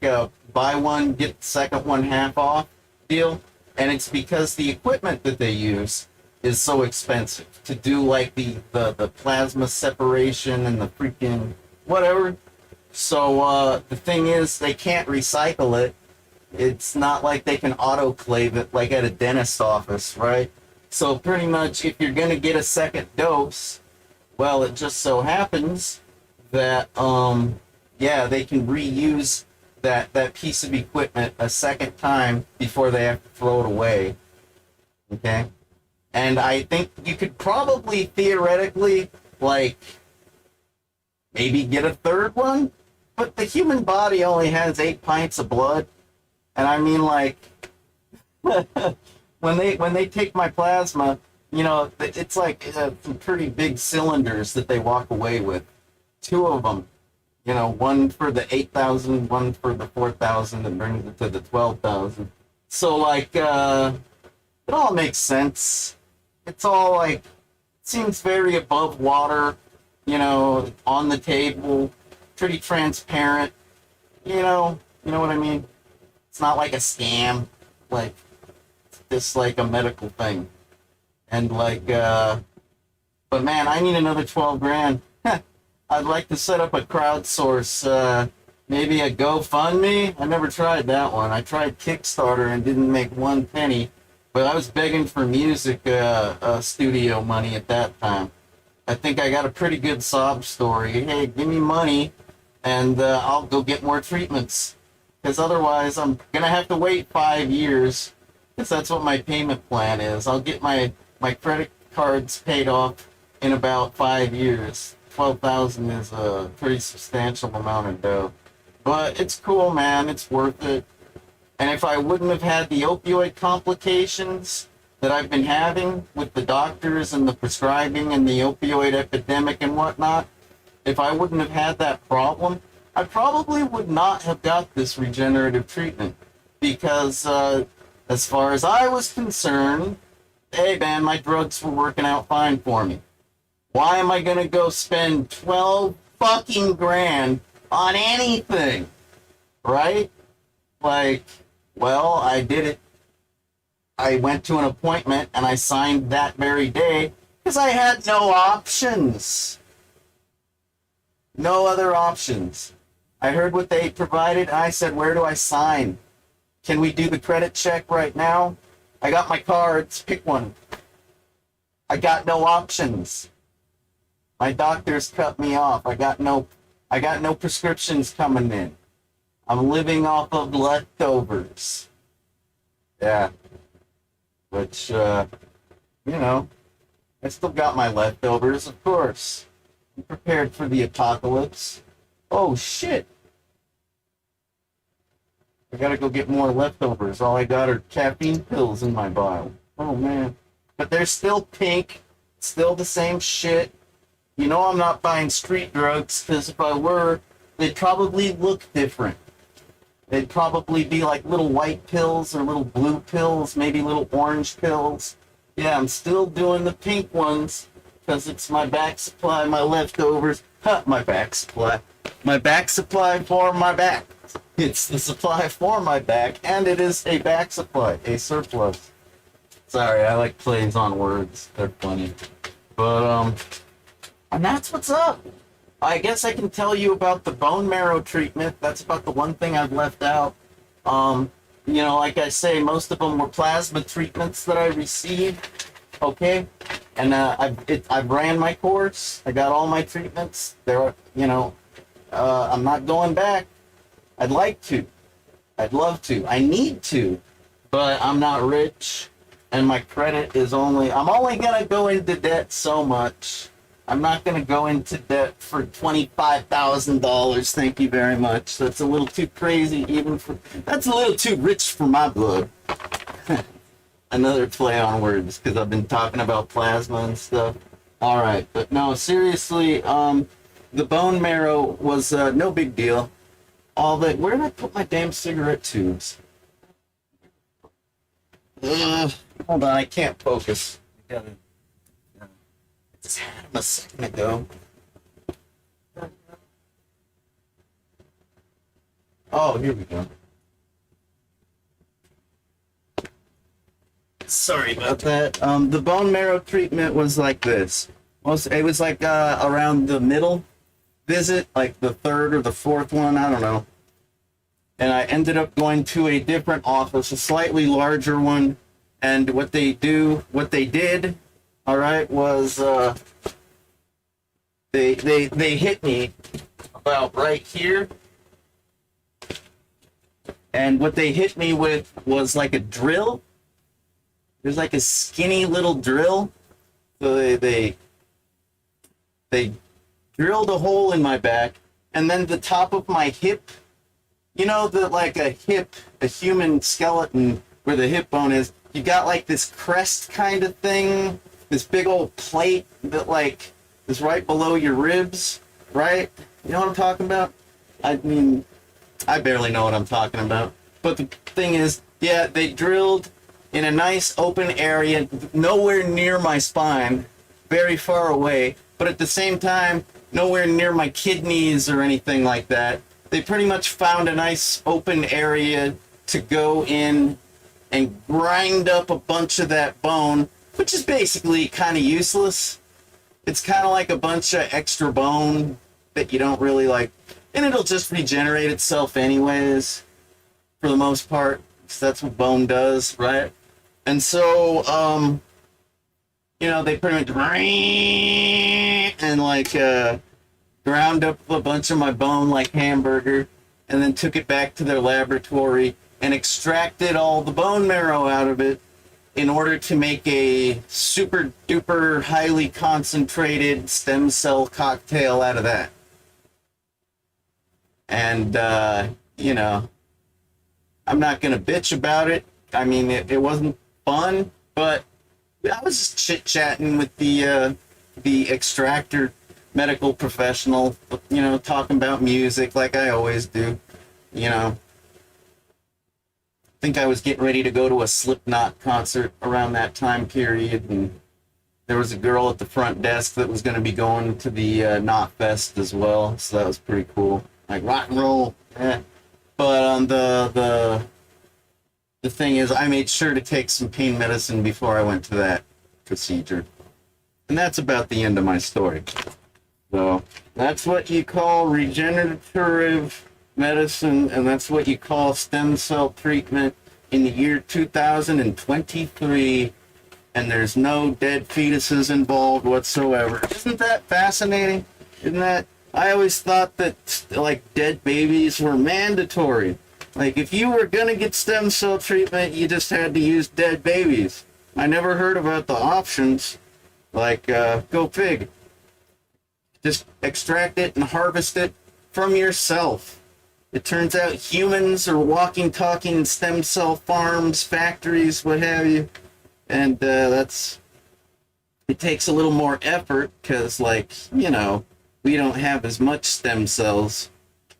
buy one get the second one half off deal, and it's because the equipment that they use is so expensive to do, like the plasma separation and the freaking whatever. So the thing is, they can't recycle it. It's not like they can autoclave it like at a dentist office, right? So pretty much, if you're gonna get a second dose, well, it just so happens that yeah, they can reuse that piece of equipment a second time before they have to throw it away. Okay? And I think you could probably theoretically, like, maybe get a third one, but the human body only has 8 pints of blood. And I mean, like, when they take my plasma, you know, it's like some pretty big cylinders that they walk away with. 2 of them, you know, one for the 8,000, one for the 4,000, and brings it to the 12,000. So like, it all makes sense. It's all like, seems very above water, you know, on the table, pretty transparent, you know what I mean? It's not like a scam, like, it's just like a medical thing. And like, but man, I need another 12 grand. I'd like to set up a crowdsource, maybe a GoFundMe. I never tried that one. I tried Kickstarter and didn't make 1 penny, but I was begging for music studio money at that time. I think I got a pretty good sob story. Hey, give me money, and I'll go get more treatments. Because otherwise, I'm gonna have to wait 5 years. Because that's what my payment plan is. I'll get my credit cards paid off in about 5 years. 12,000 is a pretty substantial amount of dough. But it's cool, man. It's worth it. And if I wouldn't have had the opioid complications that I've been having with the doctors and the prescribing and the opioid epidemic and whatnot, if I wouldn't have had that problem, I probably would not have got this regenerative treatment. Because as far as I was concerned, hey man, my drugs were working out fine for me. Why am I gonna go spend 12 fucking grand on anything? Right? Like, well, I did it. I went to an appointment and I signed that very day because I had no options. No other options. I heard what they provided and I said, where do I sign? Can we do the credit check right now? I got my cards, pick one. I got no options. My doctors cut me off. I got no prescriptions coming in. I'm living off of leftovers. Yeah. Which, you know, I still got my leftovers, of course. I'm prepared for the apocalypse. Oh, shit. I gotta go get more leftovers. All I got are caffeine pills in my bottle. Oh, man. But they're still pink. Still the same shit. You know I'm not buying street drugs, because if I were, they'd probably look different. They'd probably be like little white pills or little blue pills, maybe little orange pills. Yeah, I'm still doing the pink ones, because it's my back supply, my leftovers. My back supply. My back supply for my back. It's the supply for my back, and it is a back supply, a surplus. Sorry, I like plays on words. They're funny. But, and that's what's up. I guess I can tell you about the bone marrow treatment. That's about the one thing I've left out. You know, like I say, most of them were plasma treatments that I received. Okay, and I've ran my course. I got all my treatments. There, you know, I'm not going back. I'd like to. I'd love to. I need to, but I'm not rich, and my credit is only. I'm only gonna go into debt so much. I'm not gonna go into debt for $25,000. Thank you very much. That's a little too crazy, even for. That's a little too rich for my blood. Another play on words, because I've been talking about plasma and stuff. All right, but no, seriously, the bone marrow was no big deal. All that. Where did I put my damn cigarette tubes? Hold on, I can't focus. I just had them a second ago. Oh, here we go. Sorry about that. The bone marrow treatment was like this. It was like around the middle visit, like the third or the fourth one, I don't know. And I ended up going to a different office, a slightly larger one. And what they did, all right, was they hit me about right here. And what they hit me with was like a drill. There's like a skinny little drill. So they drilled a hole in my back, and then the top of my hip, you know, like a human skeleton where the hip bone is, you got like this crest kind of thing, this big old plate that like is right below your ribs, right? You know what I'm talking about? I mean, I barely know what I'm talking about. But the thing is, yeah, they drilled in a nice open area, nowhere near my spine, very far away, but at the same time, nowhere near my kidneys or anything like that. They pretty much found a nice open area to go in and grind up a bunch of that bone, which is basically kind of useless. It's kind of like a bunch of extra bone that you don't really like, and it'll just regenerate itself anyways, for the most part, because that's what bone does, right? And so, you know, they pretty much and like ground up a bunch of my bone like hamburger, and then took it back to their laboratory and extracted all the bone marrow out of it in order to make a super duper highly concentrated stem cell cocktail out of that. And, you know, I'm not going to bitch about it. I mean, it wasn't fun, but I was just chit-chatting with the extractor medical professional, you know, talking about music like I always do, you know. I think I was getting ready to go to a Slipknot concert around that time period, and there was a girl at the front desk that was going to be going to the Knot Fest as well, so that was pretty cool. Like rock and roll, eh. But the thing is, I made sure to take some pain medicine before I went to that procedure. And that's about the end of my story. So that's what you call regenerative medicine, and that's what you call stem cell treatment in the year 2023, and there's no dead fetuses involved whatsoever. Isn't that fascinating? Isn't that? I always thought that, like, dead babies were mandatory. Like, if you were gonna get stem cell treatment, you just had to use dead babies. I never heard about the options. Like, go fig. Just extract it and harvest it from yourself. It turns out humans are walking, talking stem cell farms, factories, what have you. And it takes a little more effort because, like, you know, we don't have as much stem cells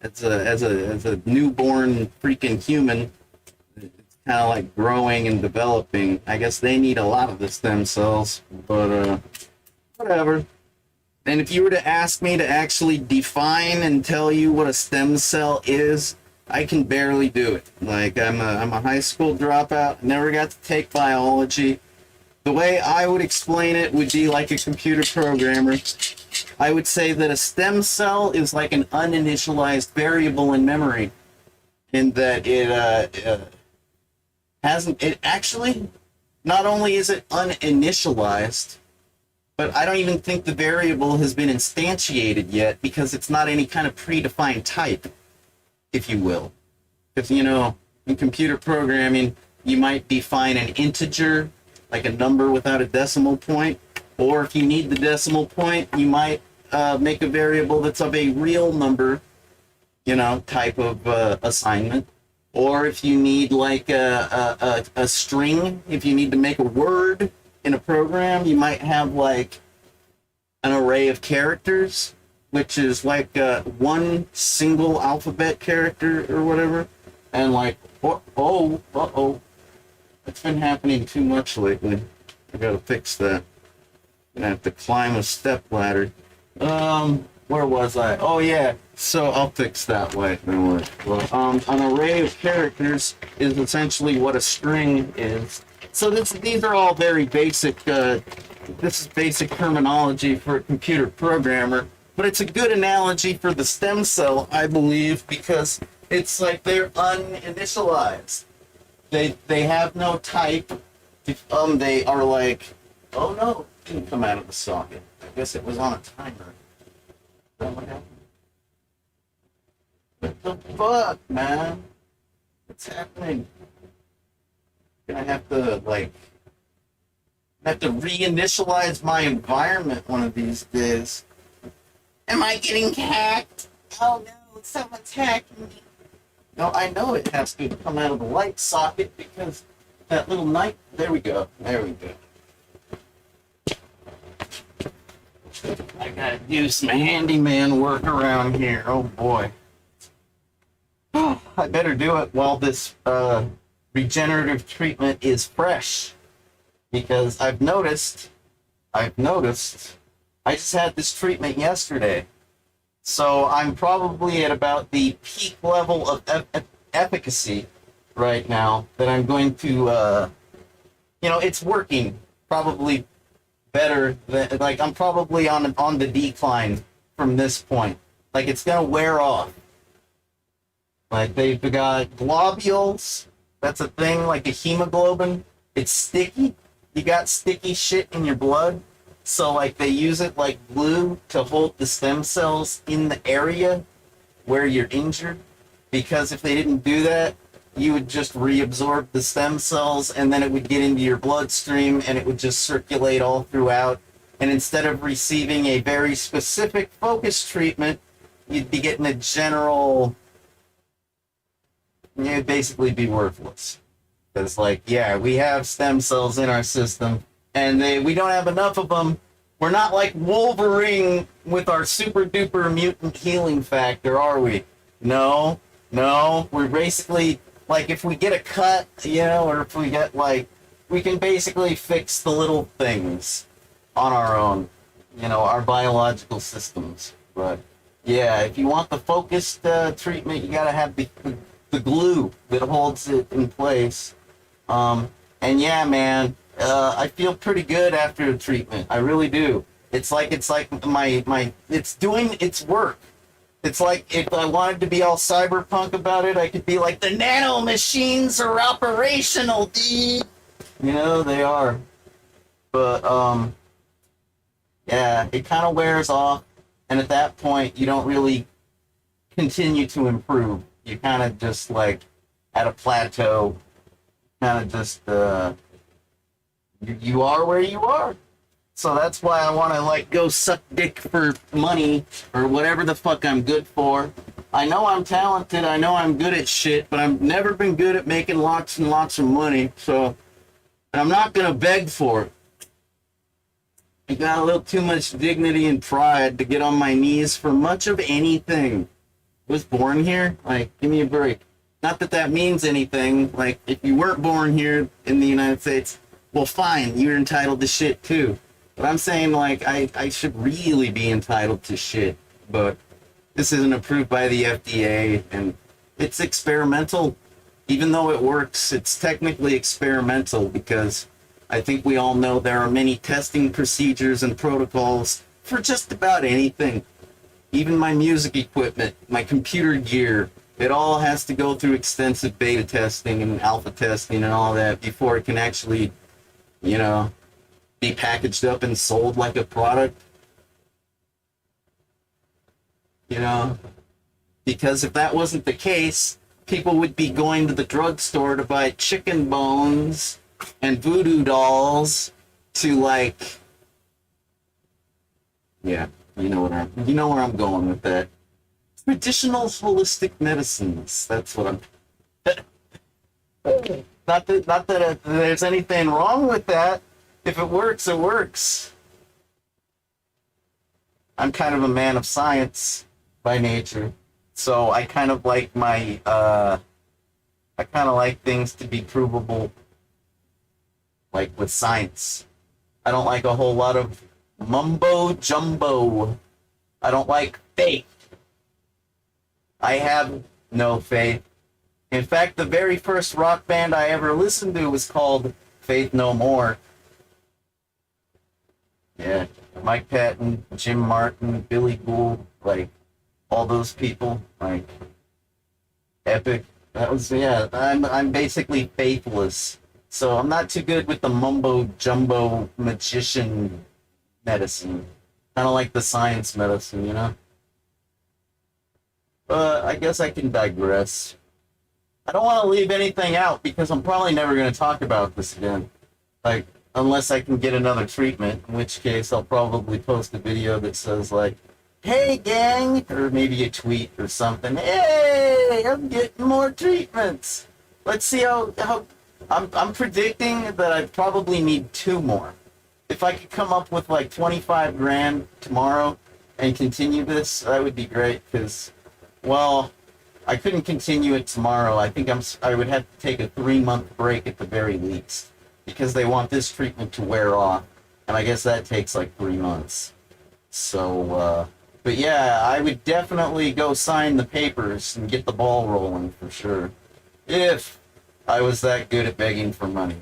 as a newborn freaking human. It's kind of like growing and developing. I guess they need a lot of the stem cells, but whatever. And if you were to ask me to actually define and tell you what a stem cell is, I can barely do it. Like, I'm a high school dropout, never got to take biology. The way I would explain it would be like a computer programmer. I would say that a stem cell is like an uninitialized variable in memory, in that it actually, not only is it uninitialized, but I don't even think the variable has been instantiated yet because it's not any kind of predefined type, if you will. Because, you know, in computer programming, you might define an integer, like a number without a decimal point, or if you need the decimal point, you might make a variable that's of a real number, you know, type of assignment. Or if you need like a string, if you need to make a word in a program, you might have like an array of characters, which is like one single alphabet character or whatever. And like, uh-oh. It's been happening too much lately. I gotta fix that. Gonna have to climb a step ladder. Where was I? Oh yeah. So I'll fix that way. Don't worry. Well, an array of characters is essentially what a string is. So these are all very basic. This is basic terminology for a computer programmer, but it's a good analogy for the stem cell, I believe, because it's like they're uninitialized. They have no type. They are like, oh no, it didn't come out of the socket. I guess it was on a timer. Is that what happened? What the fuck, man? What's happening? Gonna have to reinitialize my environment one of these days. Am I getting hacked? Oh no, someone's hacking me. No, I know it has to come out of the light socket because that little night. There we go. I gotta do some handyman work around here. Oh boy. I better do it while this regenerative treatment is fresh, because I've noticed. I just had this treatment yesterday. So I'm probably at about the peak level of efficacy right now that I'm going to, it's working probably better than, like, I'm probably on the decline from this point. Like, it's going to wear off. Like, they've got globules. That's a thing, like a hemoglobin. It's sticky. You got sticky shit in your blood. So, like, they use it like glue to hold the stem cells in the area where you're injured. Because if they didn't do that, you would just reabsorb the stem cells and then it would get into your bloodstream and it would just circulate all throughout. And instead of receiving a very specific focused treatment, you'd be getting a general... You'd basically be worthless. Because, like, yeah, we have stem cells in our system, and we don't have enough of them. We're not like Wolverine with our super duper mutant healing factor, are we? No. We're basically, like, if we get a cut, or if we get, like, we can basically fix the little things on our own, our biological systems. But, yeah, if you want the focused treatment, you gotta have the glue that holds it in place. And yeah, man, I feel pretty good after the treatment. I really do. It's like it's doing its work. It's like if I wanted to be all cyberpunk about it, I could be like, the nano machines are operational, dude. They are. But, yeah, it kind of wears off. And at that point, you don't really continue to improve. You kind of just, like, at a plateau, kind of just, you are where you are. So that's why I want to, like, go suck dick for money or whatever the fuck I'm good for. I know I'm talented, I know I'm good at shit, but I've never been good at making lots and lots of money, so, and I'm not going to beg for it. I got a little too much dignity and pride to get on my knees for much of anything. Was born here? Like, give me a break. Not that that means anything. Like, if you weren't born here in the United States, well, fine, you're entitled to shit too. But I'm saying, like, I should really be entitled to shit. But this isn't approved by the FDA, and it's experimental. Even though it works, it's technically experimental because I think we all know there are many testing procedures and protocols for just about anything. Even my music equipment, my computer gear, it all has to go through extensive beta testing and alpha testing and all that before it can actually, you know, be packaged up and sold like a product. You know, because if that wasn't the case, people would be going to the drugstore to buy chicken bones and voodoo dolls to, like, yeah, you know where I'm going with that. Traditional holistic medicines. That's what I'm. Not that there's anything wrong with that. If it works, it works. I'm kind of a man of science by nature, so I kind of like my I kind of like things to be provable, like with science. I don't like a whole lot of mumbo jumbo. I don't like faith. I have no faith. In fact, the very first rock band I ever listened to was called Faith No More. Yeah, Mike Patton, Jim Martin, Billy Gould, like, all those people, like, epic. That was, yeah, I'm basically faithless. So I'm not too good with the mumbo jumbo magician medicine. Kind of like the science medicine, you know? But I guess I can digress. I don't want to leave anything out because I'm probably never going to talk about this again. Like, unless I can get another treatment, in which case I'll probably post a video that says, like, hey gang, or maybe a tweet or something. Hey, I'm getting more treatments. Let's see how I'm predicting that I probably need 2 more. If I could come up with like 25 grand tomorrow and continue this, that would be great because, well, I couldn't continue it tomorrow. I think I would have to take a 3-month break at the very least because they want this treatment to wear off, and I guess that takes like 3 months. So, but yeah, I would definitely go sign the papers and get the ball rolling for sure, if I was that good at begging for money.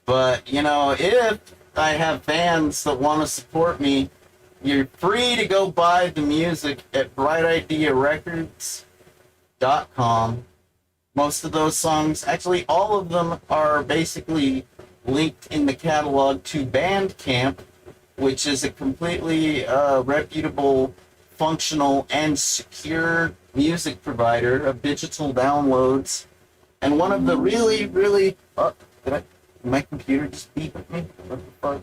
But, you know, if I have fans that want to support me, you're free to go buy the music at BrightIdeaRecords.com. Most of those songs, actually all of them, are basically linked in the catalog to Bandcamp, which is a completely reputable, functional, and secure music provider of digital downloads. And one of the really, really... did my computer just beep at me? What the fuck?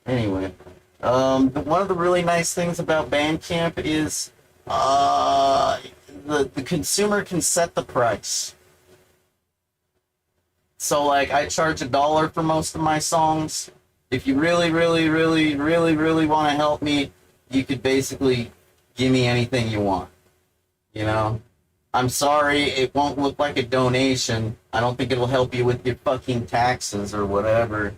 Anyway, one of the really nice things about Bandcamp is the consumer can set the price. So, like, I charge $1 for most of my songs. If you really, really, really, really, really want to help me, you could basically give me anything you want. You know? I'm sorry, it won't look like a donation. I don't think it'll help you with your fucking taxes or whatever.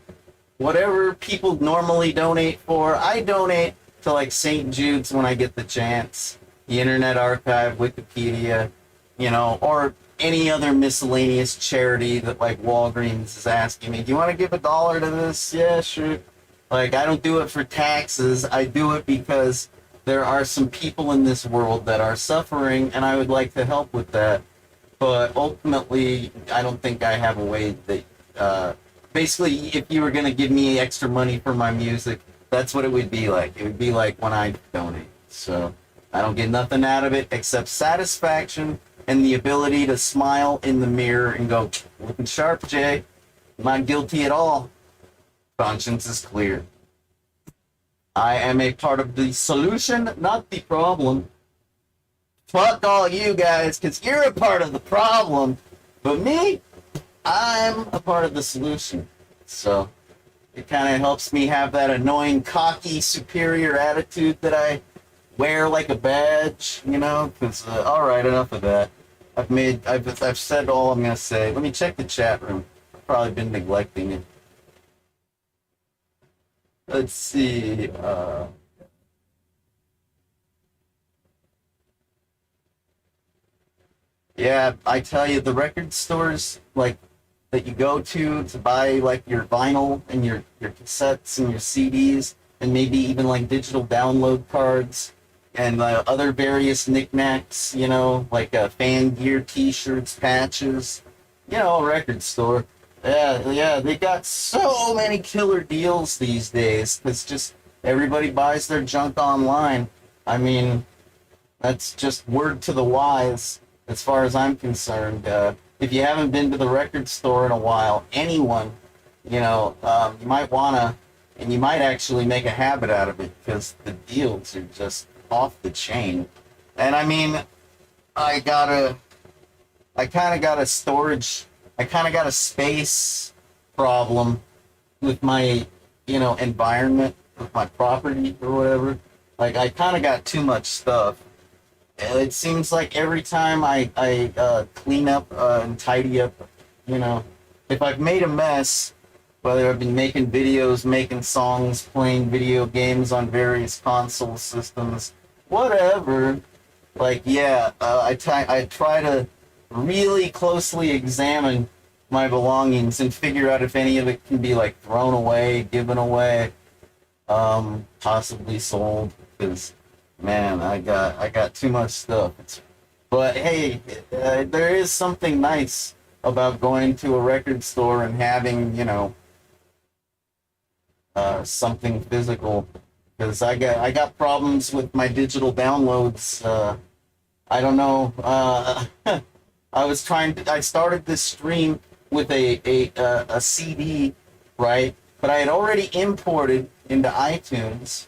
Whatever people normally donate for, I donate to, like, St. Jude's when I get the chance. The Internet Archive, Wikipedia, you know, or any other miscellaneous charity that, like, Walgreens is asking me, do you want to give $1 to this? Yeah, sure. Like, I don't do it for taxes. I do it because there are some people in this world that are suffering, and I would like to help with that. But ultimately, I don't think I have a way that... basically, if you were going to give me extra money for my music, that's what it would be like. It would be like when I donate. So I don't get nothing out of it except satisfaction and the ability to smile in the mirror and go, looking sharp, Jay. I'm not guilty at all. Conscience is clear. I am a part of the solution, not the problem. Fuck all you guys, because you're a part of the problem. But me, I'm a part of the solution. So it kind of helps me have that annoying, cocky, superior attitude that I wear like a badge, you know? Because, all right, enough of that. I've said all I'm going to say. Let me check the chat room. I've probably been neglecting it. Let's see. Yeah, I tell you, the record stores like that you go to buy like your vinyl and your cassettes and your CDs and maybe even like digital download cards and other various knickknacks, like fan gear, T-shirts, patches, a record store. Yeah, yeah, they got so many killer deals these days because just everybody buys their junk online. I mean, that's just word to the wise, as far as I'm concerned. If you haven't been to the record store in a while, anyone, you might wanna, and you might actually make a habit out of it because the deals are just off the chain. And I mean, I gotta, I kind of got a storage, I kind of got a space problem with my, environment, with my property or whatever. Like, I kind of got too much stuff. It seems like every time I clean up and tidy up, you know, if I've made a mess, whether I've been making videos, making songs, playing video games on various console systems, whatever, like, yeah, I try to really closely examine my belongings and figure out if any of it can be, like, thrown away, given away, possibly sold, because man, I got too much stuff. But hey, there is something nice about going to a record store and having, something physical. Because I got problems with my digital downloads. I don't know. I started this stream with a CD, right? But I had already imported into iTunes.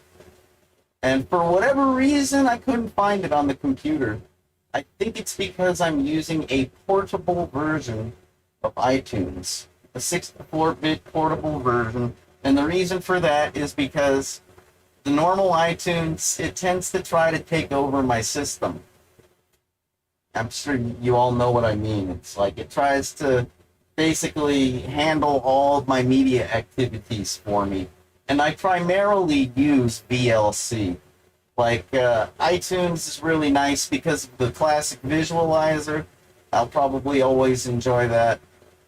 And for whatever reason, I couldn't find it on the computer. I think it's because I'm using a portable version of iTunes, a 64-bit portable version. And the reason for that is because the normal iTunes, it tends to try to take over my system. I'm sure you all know what I mean. It's like it tries to basically handle all of my media activities for me. And I primarily use VLC. Like, iTunes is really nice because of the classic visualizer. I'll probably always enjoy that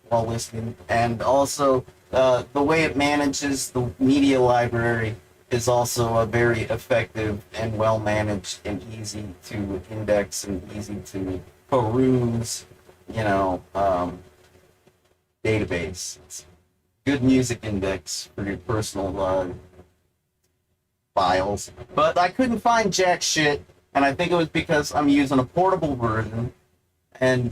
while listening. And also, the way it manages the media library is also a very effective and well managed and easy to index and easy to peruse, database. It's good music index for your personal files. But I couldn't find jack shit, and I think it was because I'm using a portable version. And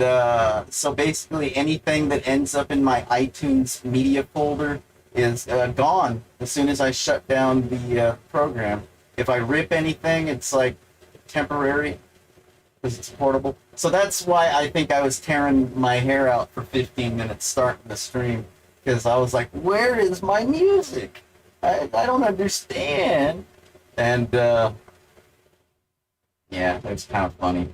so basically anything that ends up in my iTunes media folder is gone as soon as I shut down the program. If I rip anything, it's like temporary because it's portable. So that's why I think I was tearing my hair out for 15 minutes starting the stream. Because I was like, where is my music? I don't understand. And, yeah, it's kind of funny.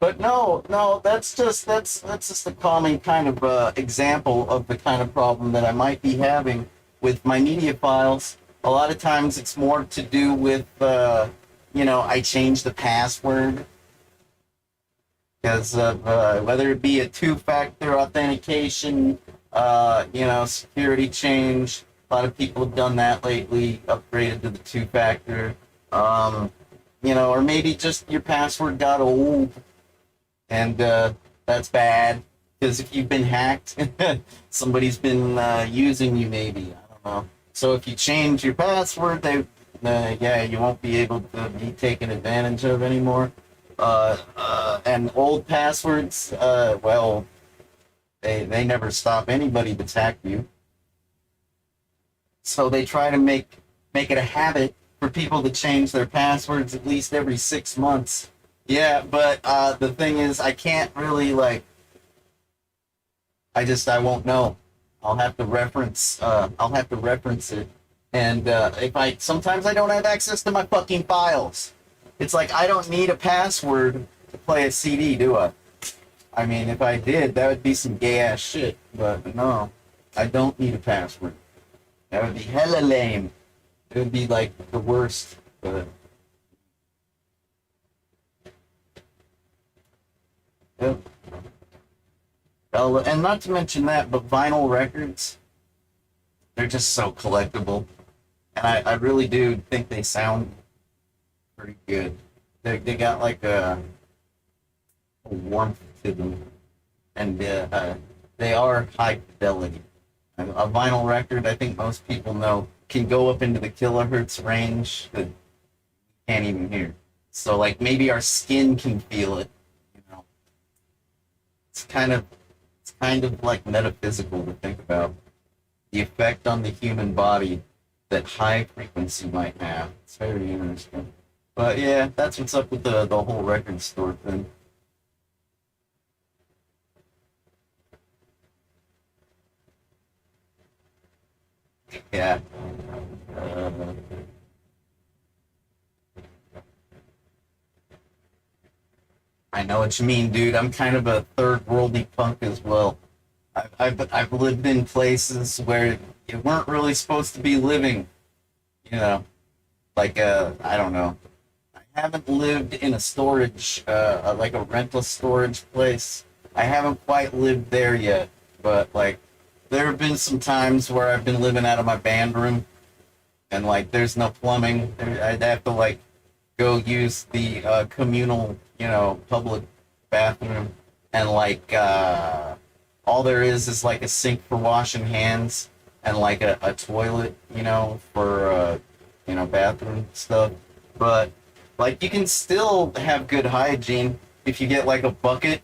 But no, that's just a common kind of example of the kind of problem that I might be having with my media files. A lot of times it's more to do with, I changed the password because of whether it be a two-factor authentication, security change. A lot of people have done that lately, upgraded to the two-factor, or maybe just your password got old, and that's bad because if you've been hacked, somebody's been using you maybe. I don't know. So if you change your password, you won't be able to be taken advantage of anymore. And old passwords, they never stop anybody that's hacked you. So they try to make it a habit for people to change their passwords at least every 6 months. Yeah, but the thing is, I can't really I won't know. I'll have to reference it. And sometimes I don't have access to my fucking files. It's like, I don't need a password to play a CD, do I? I mean, if I did, that would be some gay-ass shit, but no. I don't need a password. That would be hella lame. It would be like the worst. But yep. Oh, and not to mention that, but vinyl records, they're just so collectible. And I really do think they sound pretty good. They got like a warmth to them. And they are high fidelity. A vinyl record, I think most people know, can go up into the kilohertz range that you can't even hear. So like maybe our skin can feel it, you know. It's kind of like metaphysical to think about the effect on the human body that high frequency might have. It's very interesting. But yeah, that's what's up with the whole record store thing. Yeah. Uh, I know what you mean, dude. I'm kind of a third worldy punk as well. I've lived in places where you weren't really supposed to be living, you know, like I don't know. I haven't lived in a storage, like a rental storage place. I haven't quite lived there yet, but like there have been some times where I've been living out of my band room, and like there's no plumbing. I'd have to like go use the communal, public bathroom, and like all there is like a sink for washing hands and like a toilet, for bathroom stuff. But like you can still have good hygiene if you get like a bucket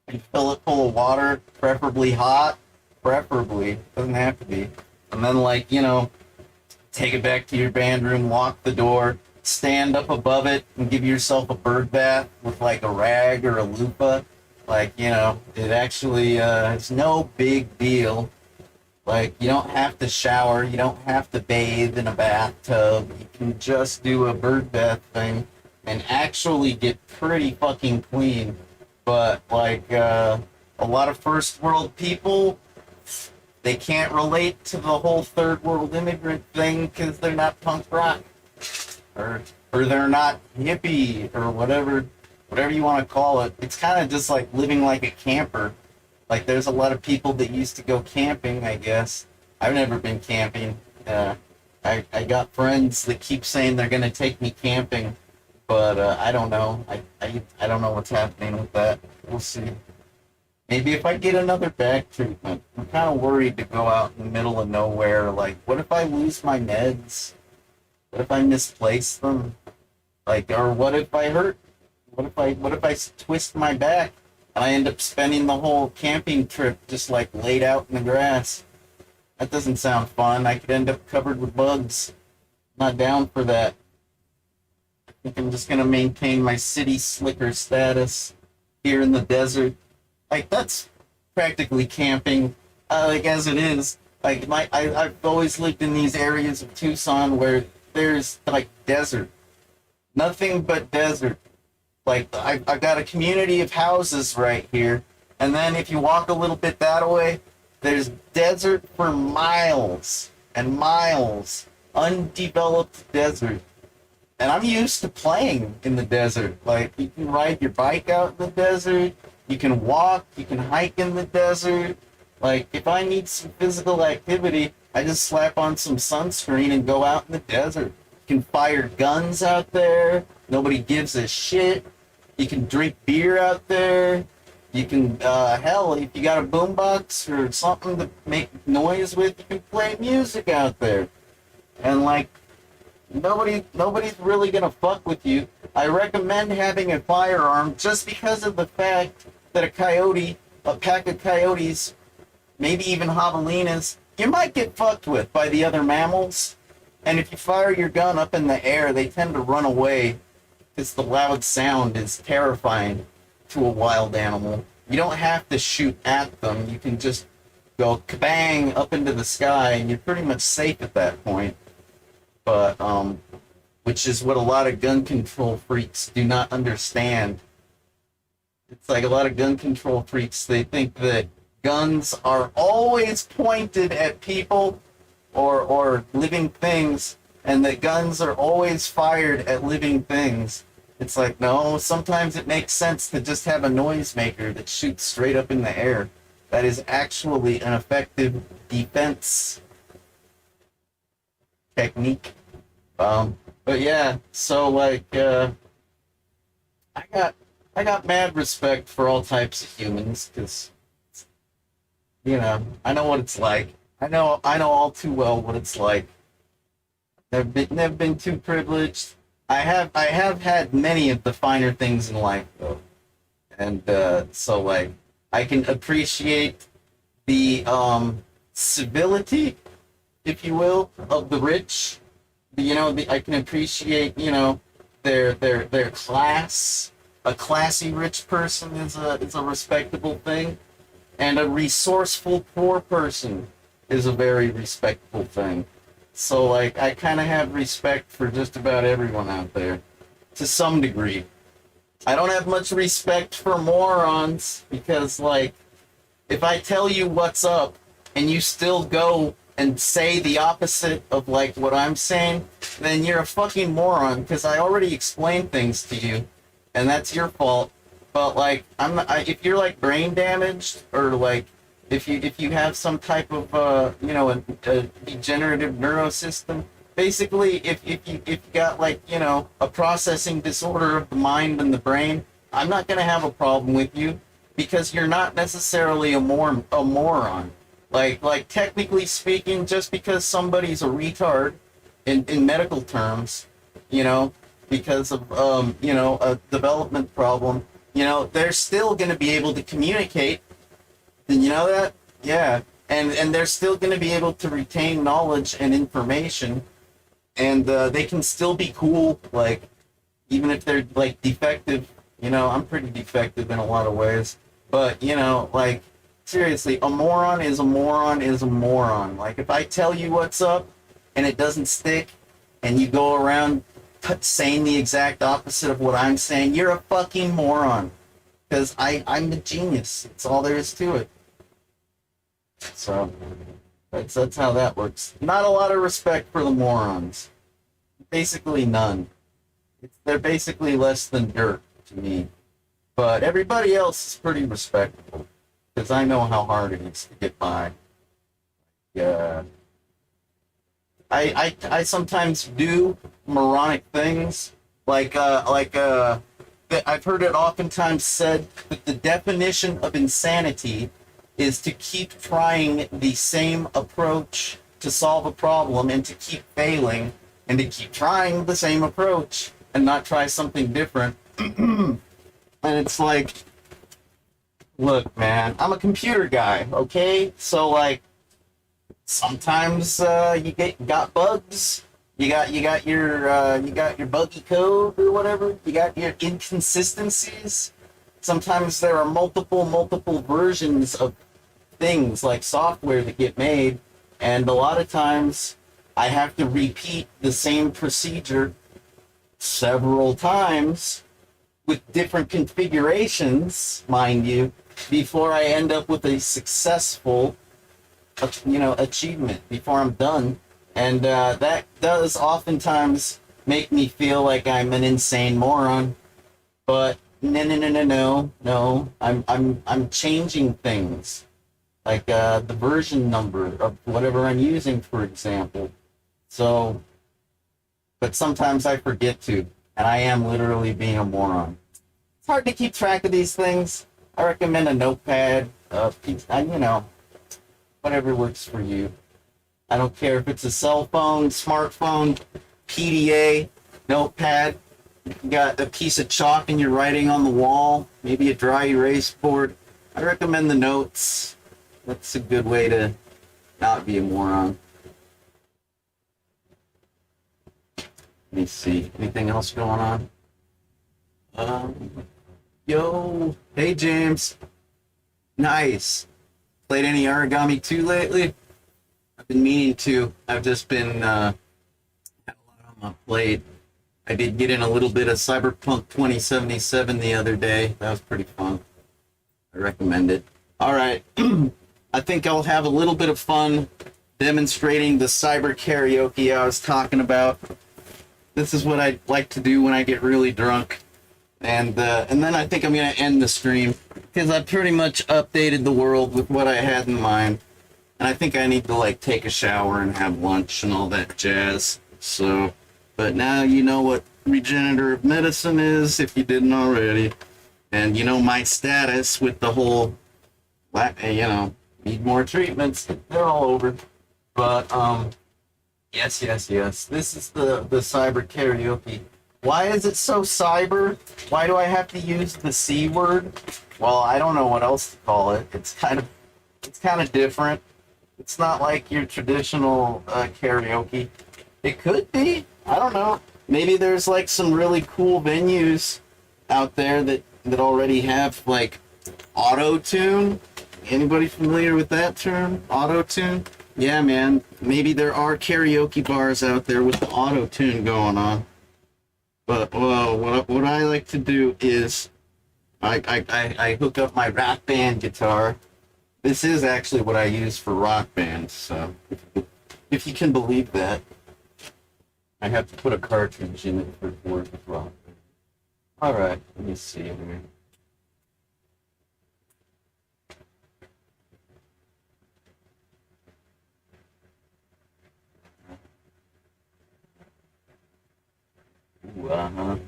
and fill it full of water, preferably hot, preferably, doesn't have to be. And then like, take it back to your band room, lock the door, stand up above it and give yourself a bird bath with like a rag or a loofah. Like, it actually is no big deal. Like, you don't have to shower, you don't have to bathe in a bathtub. You can just do a bird bath thing and actually get pretty fucking clean. But like a lot of first world people, they can't relate to the whole third world immigrant thing because they're not punk rock, or they're not hippie or whatever you want to call it. It's kind of just like living like a camper. Like there's a lot of people that used to go camping, I guess. I've never been camping. I got friends that keep saying they're gonna take me camping, but I don't know. I don't know what's happening with that. We'll see. Maybe if I get another back treatment. I'm kind of worried to go out in the middle of nowhere. Like, what if I lose my meds? What if I misplace them? Like, or what if I hurt? What if I twist my back and I end up spending the whole camping trip just like laid out in the grass? That doesn't sound fun. I could end up covered with bugs. Not down for that. I think I'm just gonna maintain my city slicker status here in the desert. Like that's practically camping, like as it is. Like I've always lived in these areas of Tucson where there's like desert, nothing but desert. Like I've got a community of houses right here, and then if you walk a little bit that way, there's desert for miles and miles, undeveloped desert. And I'm used to playing in the desert. Like you can ride your bike out in the desert, you can walk, you can hike in the desert. Like if I need some physical activity, I just slap on some sunscreen and go out in the desert. You can fire guns out there. Nobody gives a shit. You can drink beer out there. You can, hell, if you got a boombox or something to make noise with, you can play music out there. And like, nobody's really gonna fuck with you. I recommend having a firearm just because of the fact that a pack of coyotes, maybe even javelinas, you might get fucked with by the other mammals. And if you fire your gun up in the air, they tend to run away because the loud sound is terrifying to a wild animal. You don't have to shoot at them. You can just go kabang up into the sky and you're pretty much safe at that point. But, which is what a lot of gun control freaks do not understand. It's like a lot of gun control freaks, they think that guns are always pointed at people or living things, and that guns are always fired at living things. It's like, no, sometimes it makes sense to just have a noisemaker that shoots straight up in the air. That is actually an effective defense technique. But yeah, so like, I got mad respect for all types of humans because, I know what it's like. I know all too well what it's like. Never been too privileged. I have had many of the finer things in life though, and so like I can appreciate the civility, if you will, of the rich. I can appreciate their class. A classy rich person is a respectable thing, and a resourceful poor person is a very respectable thing. So like I kind of have respect for just about everyone out there to some degree. I don't have much respect for morons because like if I tell you what's up and you still go and say the opposite of like what I'm saying, then you're a fucking moron because I already explained things to you and that's your fault. But like if you're like brain damaged or like if you have some type of a degenerative neurosystem, basically if you got like a processing disorder of the mind and the brain, I'm not gonna have a problem with you because you're not necessarily a moron. Like technically speaking, just because somebody's a retard in medical terms, because of a development problem, they're still gonna be able to communicate. Did you know that? Yeah. And they're still going to be able to retain knowledge and information, and they can still be cool, like, even if they're, like, defective. I'm pretty defective in a lot of ways. But, like, seriously, a moron is a moron is a moron. Like, if I tell you what's up and it doesn't stick, and you go around saying the exact opposite of what I'm saying, you're a fucking moron. Because I'm the genius. That's all there is to it. So that's how that works. Not a lot of respect for the morons. Basically none. They're basically less than dirt to me. But everybody else is pretty respectable. Because I know how hard it is to get by. Yeah. I sometimes do moronic things. I've heard it oftentimes said that the definition of insanity is to keep trying the same approach to solve a problem and to keep failing and to keep trying the same approach and not try something different. And it's like, look, man, I'm a computer guy, okay? So like sometimes you got bugs. You got your buggy code or whatever. You got your inconsistencies. Sometimes there are multiple versions of things like software that get made, and a lot of times I have to repeat the same procedure several times with different configurations, mind you, before I end up with a successful achievement, before I'm done. And that does oftentimes make me feel like I'm an insane moron. But no. I'm changing things, like the version number of whatever I'm using, for example. So, but sometimes I forget to, and I am literally being a moron. It's hard to keep track of these things. I recommend a notepad, whatever works for you. I don't care if it's a cell phone, smartphone, PDA, notepad. You got a piece of chalk and you're writing on the wall, maybe a dry erase board. I recommend the notes. That's a good way to not be a moron. Let me see. Anything else going on? Yo, hey James. Nice. Played any Origami 2 lately? I've been meaning to. I've just been had a lot on my plate. I did get in a little bit of Cyberpunk 2077 the other day. That was pretty fun. I recommend it. All right. I think I'll have a little bit of fun demonstrating the cyber karaoke I was talking about. This is what I like to do when I get really drunk. And then I think I'm going to end the stream because I pretty much updated the world with what I had in mind. And I think I need to like take a shower and have lunch and all that jazz. So, but now you know what regenerative medicine is if you didn't already. And you know my status with the whole, need more treatments. They're all over. But, yes. This is the cyber karaoke. Why is it so cyber? Why do I have to use the C word? Well, I don't know what else to call it. It's kind of different. It's not like your traditional karaoke. It could be. I don't know. Maybe there's like some really cool venues out there that already have like auto-tune. Anybody familiar with that term? Auto-tune? Yeah, man. Maybe there are karaoke bars out there with the auto-tune going on. But what I like to do is I hook up my Rock Band guitar. This is actually what I use for Rock Band, so if you can believe that. I have to put a cartridge in it for work with Rock Band. Alright, let me see here. Ooh,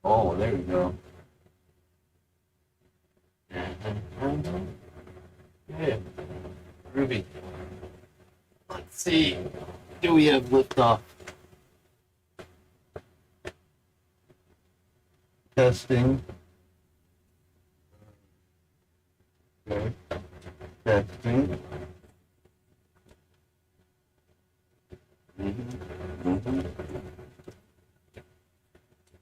oh, there we go. Yeah, Ruby. Let's see. Do we have liftoff? Testing. Okay. Testing.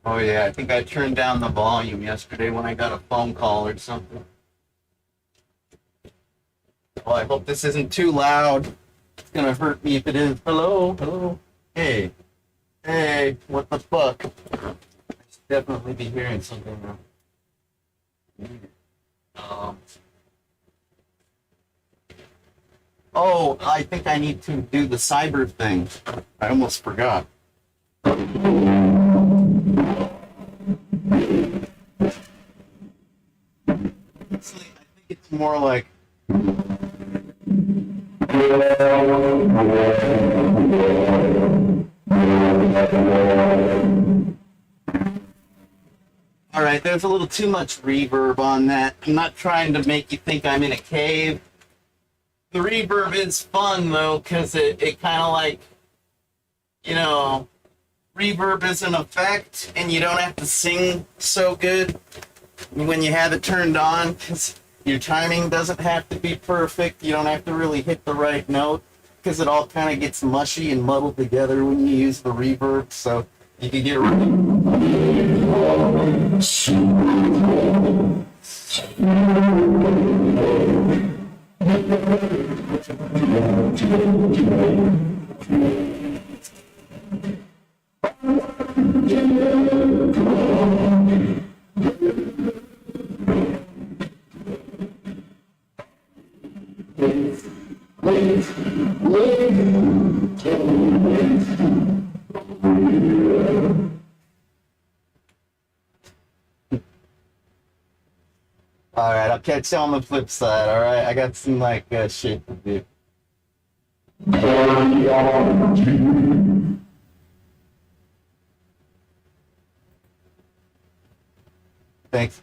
Oh yeah, I think I turned down the volume yesterday when I got a phone call or something. Oh, I hope this isn't too loud. It's gonna hurt me if it is. Hello. Hey, what the fuck? I should definitely be hearing something now. Oh, I think I need to do the cyber thing. I almost forgot. I think it's more like. All right, there's a little too much reverb on that. I'm not trying to make you think I'm in a cave. The reverb is fun though, because it kind of like, reverb is an effect and you don't have to sing so good when you have it turned on, because your timing doesn't have to be perfect. You don't have to really hit the right note, because it all kind of gets mushy and muddled together when you use the reverb. So you can get All right, I'll catch you on the flip side. All right, I got some shit to do. Thanks.